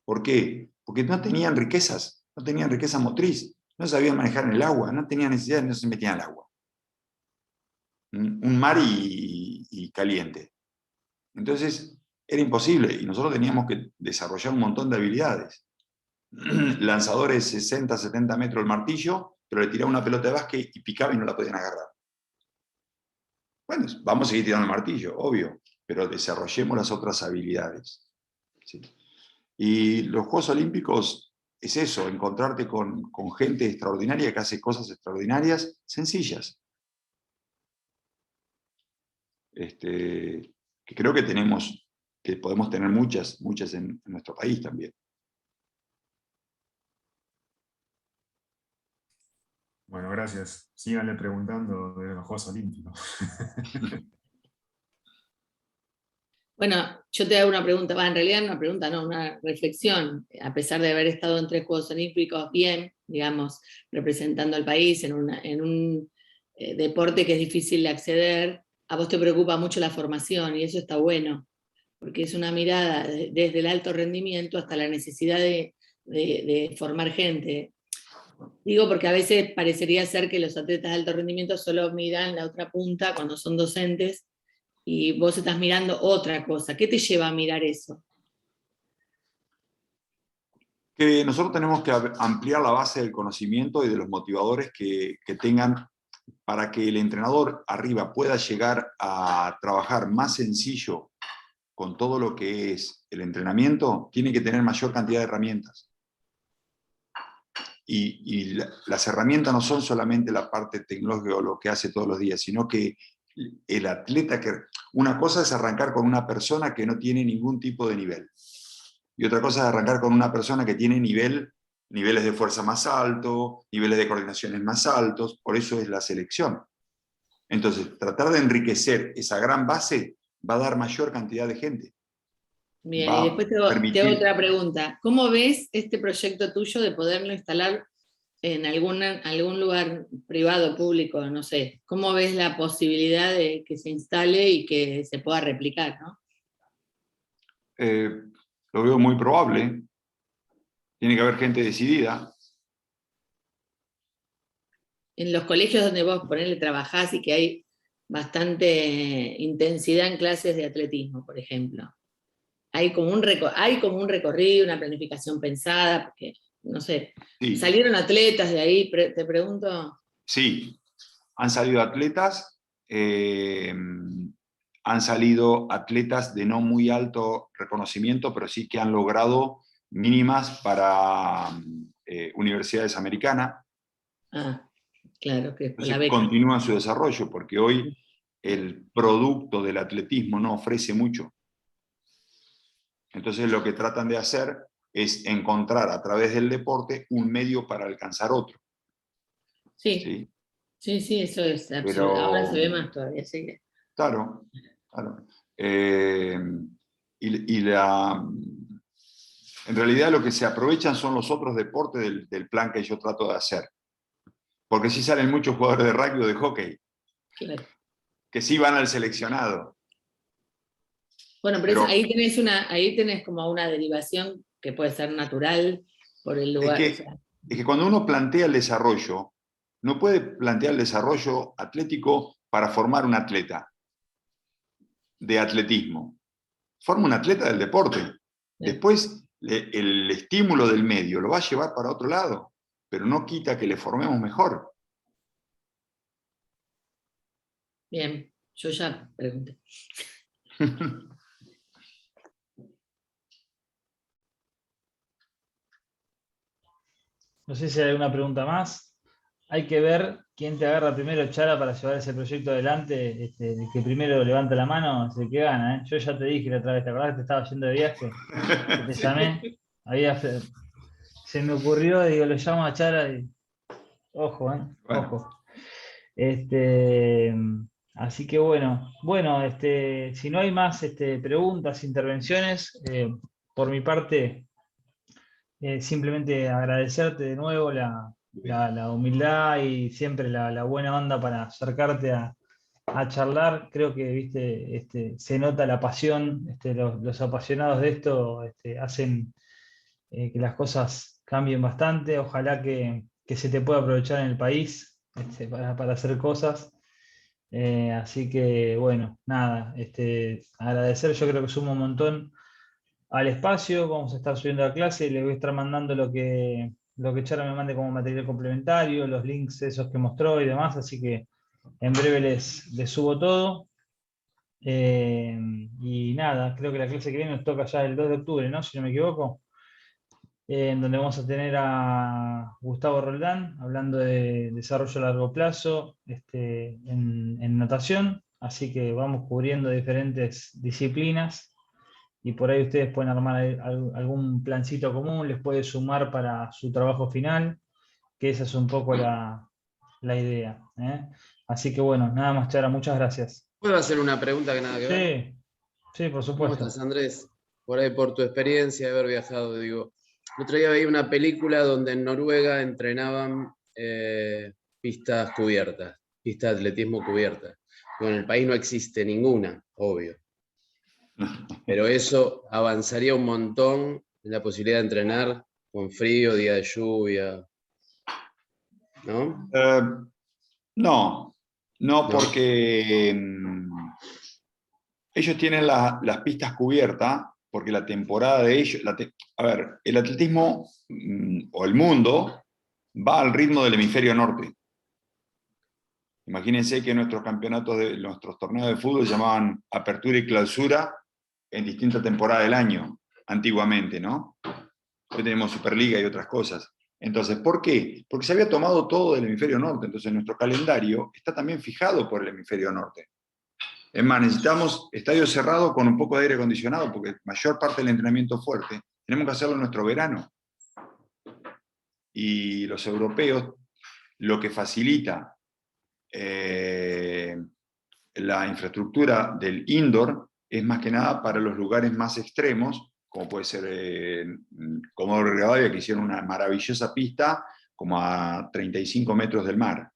Speaker 2: ¿Por qué? Porque no tenían riquezas, no tenían riqueza motriz, no sabían manejar en el agua, no tenían necesidad, no se metían al agua. Un mar y caliente. Entonces, era imposible y nosotros teníamos que desarrollar un montón de habilidades. Lanzadores 60, 70 metros el martillo, pero le tiraba una pelota de básquet y picaba y no la podían agarrar. Bueno, vamos a seguir tirando el martillo, obvio, pero desarrollemos las otras habilidades, ¿sí? Y los Juegos Olímpicos es eso, encontrarte con gente extraordinaria que hace cosas extraordinarias, sencillas. Que creo que podemos tener muchas en nuestro país también.
Speaker 8: Bueno, gracias. Síganle preguntando de los Juegos Olímpicos.
Speaker 3: Bueno, yo te hago una pregunta, en realidad una pregunta, no, una reflexión. A pesar de haber estado en 3 Juegos Olímpicos bien, digamos, representando al país en un deporte que es difícil de acceder, a vos te preocupa mucho la formación y eso está bueno, porque es una mirada desde el alto rendimiento hasta la necesidad de formar gente. Digo porque a veces parecería ser que los atletas de alto rendimiento solo miran la otra punta cuando son docentes, y vos estás mirando otra cosa. ¿Qué te lleva a mirar eso?
Speaker 2: Que nosotros tenemos que ampliar la base del conocimiento y de los motivadores que tengan para que el entrenador arriba pueda llegar a trabajar más sencillo con todo lo que es el entrenamiento, tiene que tener mayor cantidad de herramientas. Y las herramientas no son solamente la parte tecnológica o lo que hace todos los días, sino que el atleta, una cosa es arrancar con una persona que no tiene ningún tipo de nivel. Y otra cosa es arrancar con una persona que tiene niveles de fuerza más altos, niveles de coordinaciones más altos, por eso es la selección. Entonces, tratar de enriquecer esa gran base va a dar mayor cantidad de gente.
Speaker 3: Bien, y después te hago otra pregunta. ¿Cómo ves este proyecto tuyo de poderlo instalar en algún lugar privado, público, no sé? ¿Cómo ves la posibilidad de que se instale y que se pueda replicar, ¿no?
Speaker 2: Lo veo muy probable. Tiene que haber gente decidida.
Speaker 3: En los colegios donde vos trabajás y que hay bastante intensidad en clases de atletismo, por ejemplo. Hay como un recorrido, una planificación pensada, porque, no sé,
Speaker 2: Sí.
Speaker 3: ¿salieron atletas de ahí? Te pregunto.
Speaker 2: Sí, han salido atletas, han salido atletas de no muy alto reconocimiento, pero sí que han logrado mínimas para universidades americanas.
Speaker 3: Ah, claro, que con la beca.
Speaker 2: Continúan su desarrollo, porque hoy el producto del atletismo no ofrece mucho. Entonces lo que tratan de hacer es encontrar a través del deporte un medio para alcanzar otro.
Speaker 3: Sí, sí, eso es absurdo.
Speaker 2: Pero,
Speaker 3: ahora se ve más todavía, sí.
Speaker 2: Claro. en realidad lo que se aprovechan son los otros deportes del plan que yo trato de hacer. Porque sí salen muchos jugadores de rugby o de hockey,
Speaker 3: Claro.
Speaker 2: que sí van al seleccionado.
Speaker 3: Bueno,
Speaker 2: Pero
Speaker 3: ahí tenés como una derivación que puede ser natural por el lugar.
Speaker 2: Es que cuando uno plantea el desarrollo, no puede plantear el desarrollo atlético para formar un atleta de atletismo. Forma un atleta del deporte. Después, el estímulo del medio lo va a llevar para otro lado, pero no quita que le formemos mejor.
Speaker 3: Bien, yo ya pregunté.
Speaker 4: No sé si hay alguna pregunta más. Hay que ver quién te agarra primero, Chara, para llevar ese proyecto adelante. El que primero levanta la mano es el que gana, ¿eh? Yo ya te dije la otra vez, ¿te acordás que te estaba yendo de viaje? Que te llamé. Se me ocurrió, digo, lo llamo a Chara y... Ojo,
Speaker 2: Bueno.
Speaker 4: Ojo. Así que bueno, si no hay más preguntas, intervenciones, por mi parte, simplemente agradecerte de nuevo la humildad y siempre la buena onda para acercarte a charlar. Creo que viste, se nota la pasión, los apasionados de esto hacen que las cosas cambien bastante. Ojalá que se te pueda aprovechar en el país para hacer cosas. Así que bueno, nada, agradecer, yo creo que suma un montón al espacio. Vamos a estar subiendo la clase, les voy a estar mandando lo que Chara me mande como material complementario, los links esos que mostró y demás, así que en breve les subo todo. Y nada, creo que la clase que viene nos toca ya el 2 de octubre, ¿no? Si no me equivoco. En donde vamos a tener a Gustavo Roldán hablando de desarrollo a largo plazo en natación, así que vamos cubriendo diferentes disciplinas y por ahí ustedes pueden armar algún plancito común, les puede sumar para su trabajo final, que esa es un poco la idea, ¿eh? Así que bueno, nada más, Chara, muchas gracias.
Speaker 9: ¿Puedo hacer una pregunta que nada que ver?
Speaker 4: Sí, por
Speaker 9: ¿Cómo
Speaker 4: supuesto.
Speaker 9: estás, Andrés? Por ahí, por tu experiencia de haber viajado, digo. El otro día veía una película donde en Noruega entrenaban pistas cubiertas, pistas de atletismo cubiertas. Bueno, en el país no existe ninguna, obvio. Pero eso avanzaría un montón en la posibilidad de entrenar con frío, día de lluvia. ¿No?
Speaker 2: No, porque ellos tienen las pistas cubiertas, porque la temporada de ellos... A ver, el atletismo o el mundo va al ritmo del hemisferio norte. Imagínense que nuestros torneos de fútbol se llamaban apertura y clausura en distintas temporadas del año, antiguamente, ¿no? Hoy tenemos Superliga y otras cosas. Entonces, ¿por qué? Porque se había tomado todo del hemisferio norte, entonces nuestro calendario está también fijado por el hemisferio norte. Es más, necesitamos estadio cerrado con un poco de aire acondicionado, porque mayor parte del entrenamiento fuerte tenemos que hacerlo en nuestro verano. Y los europeos, lo que facilita la infraestructura del indoor es más que nada para los lugares más extremos, como puede ser Comodoro Rivadavia, que hicieron una maravillosa pista como a 35 metros del mar.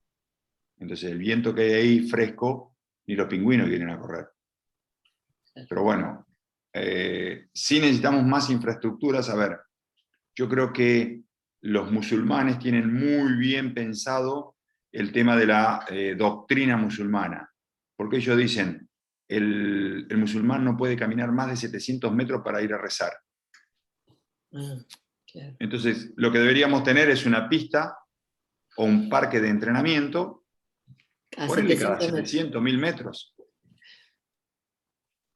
Speaker 2: Entonces el viento que hay ahí fresco, ni los pingüinos vienen a correr. Pero bueno, sí necesitamos más infraestructuras. A ver, yo creo que los musulmanes tienen muy bien pensado el tema de la doctrina musulmana, porque ellos dicen, el musulmán no puede caminar más de 700 metros para ir a rezar.
Speaker 3: Claro.
Speaker 2: Entonces, lo que deberíamos tener es una pista o un parque de entrenamiento, ponele cada 700, 1000 metros.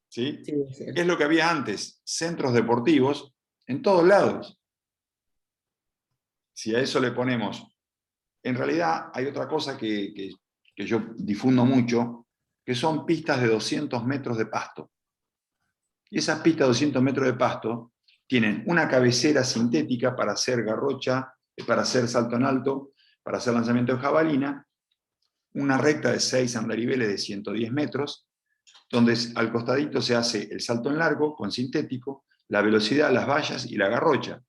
Speaker 2: ¿Sí?
Speaker 3: Sí,
Speaker 2: es lo que había antes, centros deportivos en todos lados. Si a eso le ponemos... En realidad hay otra cosa que yo difundo mucho, que son pistas de 200 metros de pasto. Y esas pistas de 200 metros de pasto tienen una cabecera sintética para hacer garrocha, para hacer salto en alto, para hacer lanzamiento de jabalina, una recta de 6 andariveles de 110 metros, donde al costadito se hace el salto en largo con sintético, la velocidad, las vallas y la garrocha.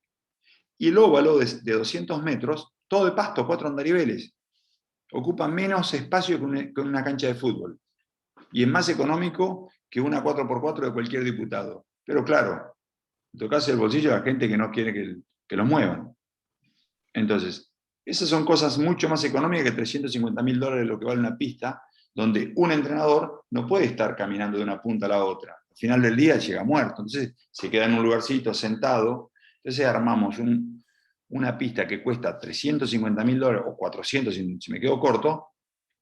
Speaker 2: Y el óvalo de 200 metros, todo de pasto, 4 andariveles. Ocupa menos espacio que una cancha de fútbol. Y es más económico que una 4x4 de cualquier diputado. Pero claro, tocas el bolsillo a la gente que no quiere que lo muevan. Entonces, esas son cosas mucho más económicas que $350.000 lo que vale una pista, donde un entrenador no puede estar caminando de una punta a la otra. Al final del día llega muerto, entonces se queda en un lugarcito sentado. Entonces armamos una pista que cuesta $350.000 o 400 si me quedo corto.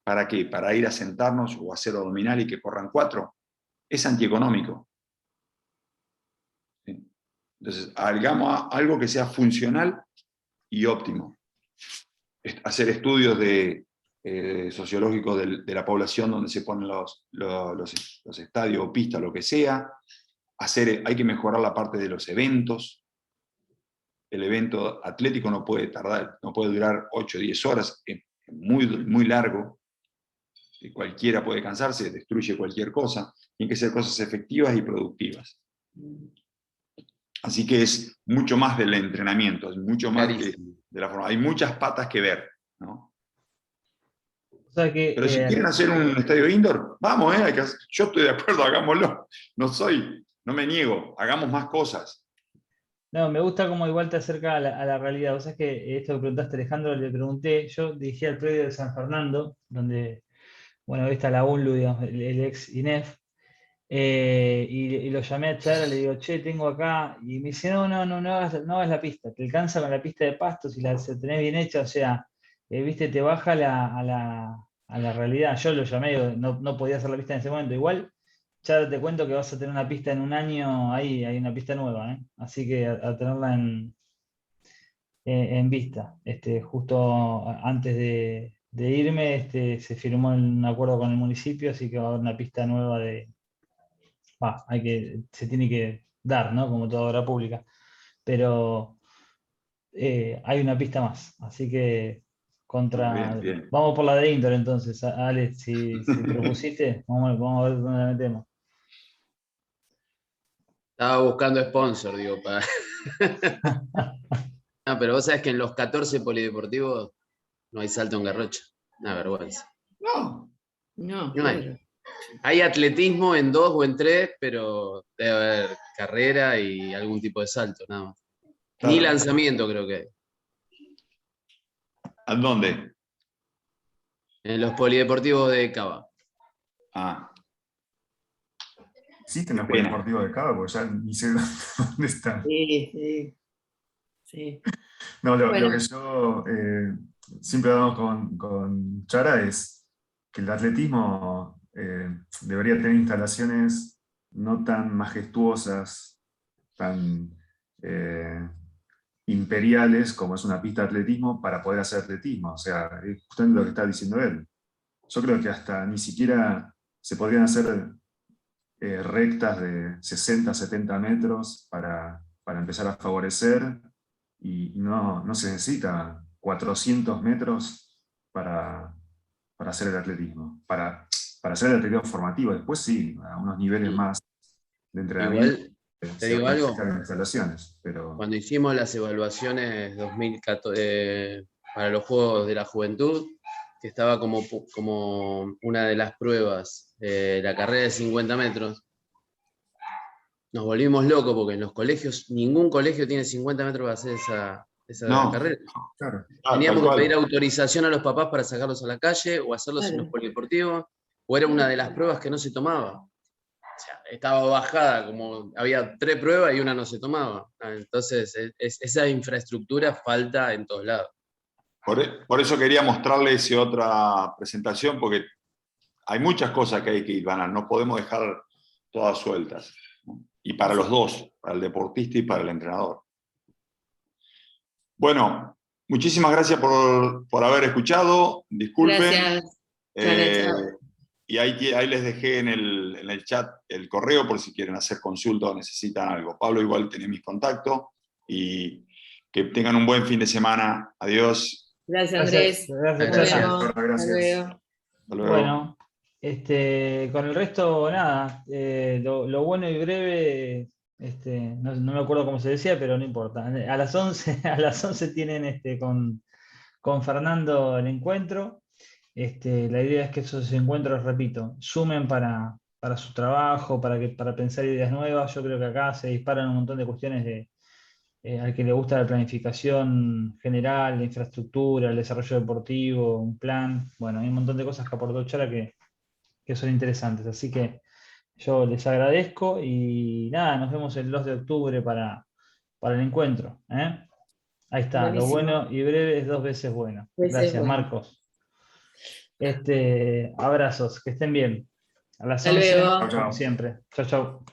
Speaker 2: ¿Para qué? Para ir a sentarnos o hacer abdominal y que corran 4. Es antieconómico. ¿Sí? Entonces, hagamos algo que sea funcional y óptimo. Hacer estudios sociológicos de la población donde se ponen los estadios o pistas, lo que sea. Hay que mejorar la parte de los eventos. El evento atlético no puede durar 8 o 10 horas, es muy, muy largo. Cualquiera puede cansarse, destruye cualquier cosa. Tienen que ser cosas efectivas y productivas. Así que es mucho más del entrenamiento, es mucho más que de la forma. Hay muchas patas que ver, ¿no?
Speaker 4: O sea que,
Speaker 2: pero si quieren hacer un estadio indoor, vamos, yo estoy de acuerdo, hagámoslo. No me niego, hagamos más cosas.
Speaker 4: No, me gusta cómo igual te acerca a la realidad. O sea, que esto que preguntaste, Alejandro, le pregunté, yo dirigí al predio de San Fernando, donde, bueno, ahí está la UNLU, digamos, el ex INEF, y lo llamé a Chara, le digo, che, tengo acá, y me dice, no hagas la pista, te alcanza con la pista de pasto, si la tenés bien hecha, o sea, viste, te baja a la realidad. Yo lo llamé, digo, no podía hacer la pista en ese momento, igual. Ya te cuento que vas a tener una pista en un año, ahí hay una pista nueva, ¿eh? Así que a tenerla en vista. Justo antes de irme, se firmó un acuerdo con el municipio, así que va a haber una pista nueva se tiene que dar, ¿no? Como toda obra pública. Pero hay una pista más, así que
Speaker 2: Bien.
Speaker 4: vamos por la de indoor entonces, Ale, si propusiste, vamos a ver dónde la metemos.
Speaker 9: Estaba buscando sponsor, digo, para... No, pero vos sabés que en los 14 polideportivos no hay salto en garrocha. Una vergüenza.
Speaker 3: No,
Speaker 9: hay. Hay atletismo en 2 o en 3, pero debe haber carrera y algún tipo de salto, nada más.
Speaker 2: Claro.
Speaker 9: Ni lanzamiento creo que hay.
Speaker 2: ¿A dónde?
Speaker 9: En los polideportivos de Cava.
Speaker 8: ¿Existen los polideportivos de Cava? Porque ya ni sé dónde están.
Speaker 3: Sí.
Speaker 8: No, lo que yo siempre hablamos con Chara es que el atletismo debería tener instalaciones no tan majestuosas, tan imperiales como es una pista de atletismo para poder hacer atletismo. O sea, es justamente lo que está diciendo él. Yo creo que hasta ni siquiera se podrían hacer rectas de 60, 70 metros para empezar a favorecer, y no se necesita 400 metros para hacer el atletismo, para hacer el atletismo formativo. Después sí, a unos niveles más de entrenamiento.
Speaker 9: Igual, te digo algo,
Speaker 8: instalaciones, pero...
Speaker 9: cuando hicimos las evaluaciones 2014 para los Juegos de la Juventud, que estaba como una de las pruebas, la carrera de 50 metros, nos volvimos locos porque en los colegios, ningún colegio tiene 50 metros para hacer esa carrera.
Speaker 8: Claro.
Speaker 9: Teníamos que pedir autorización a los papás para sacarlos a la calle o hacerlos en los polideportivos, o era una de las pruebas que no se tomaba. O sea, estaba bajada, como había 3 pruebas y una no se tomaba. Entonces, esa infraestructura falta en todos lados.
Speaker 2: Por eso quería mostrarles otra presentación, porque hay muchas cosas que hay que ir ganando, no podemos dejar todas sueltas. Y para los dos, para el deportista y para el entrenador. Bueno, muchísimas gracias por haber escuchado. Disculpen.
Speaker 3: Gracias.
Speaker 2: Y ahí les dejé en el chat el correo por si quieren hacer consulta o necesitan algo. Pablo igual tiene mis contactos. Y que tengan un buen fin de semana. Adiós.
Speaker 3: Gracias, Andrés.
Speaker 4: Gracias.
Speaker 8: Gracias.
Speaker 4: Bueno. Con el resto, nada. Lo bueno y breve, no me acuerdo cómo se decía, pero no importa. A las 11, a las 11 tienen con Fernando el encuentro. La idea es que esos encuentros, repito, sumen para su trabajo, para pensar ideas nuevas. Yo creo que acá se disparan un montón de cuestiones al que le gusta la planificación general, la infraestructura, el desarrollo deportivo, un plan. Bueno, hay un montón de cosas que aportó Chara que son interesantes. Así que yo les agradezco y nada, nos vemos el 2 de octubre para el encuentro. Ahí está,
Speaker 3: Buenísimo.
Speaker 4: Lo bueno y breve es 2 veces bueno.
Speaker 3: Veces
Speaker 4: Gracias,
Speaker 3: bueno.
Speaker 4: Marcos. Abrazos, que estén bien. A las
Speaker 3: Hasta
Speaker 4: 11,
Speaker 3: luego.
Speaker 8: Chau, chau.
Speaker 4: como siempre. Chau, chau.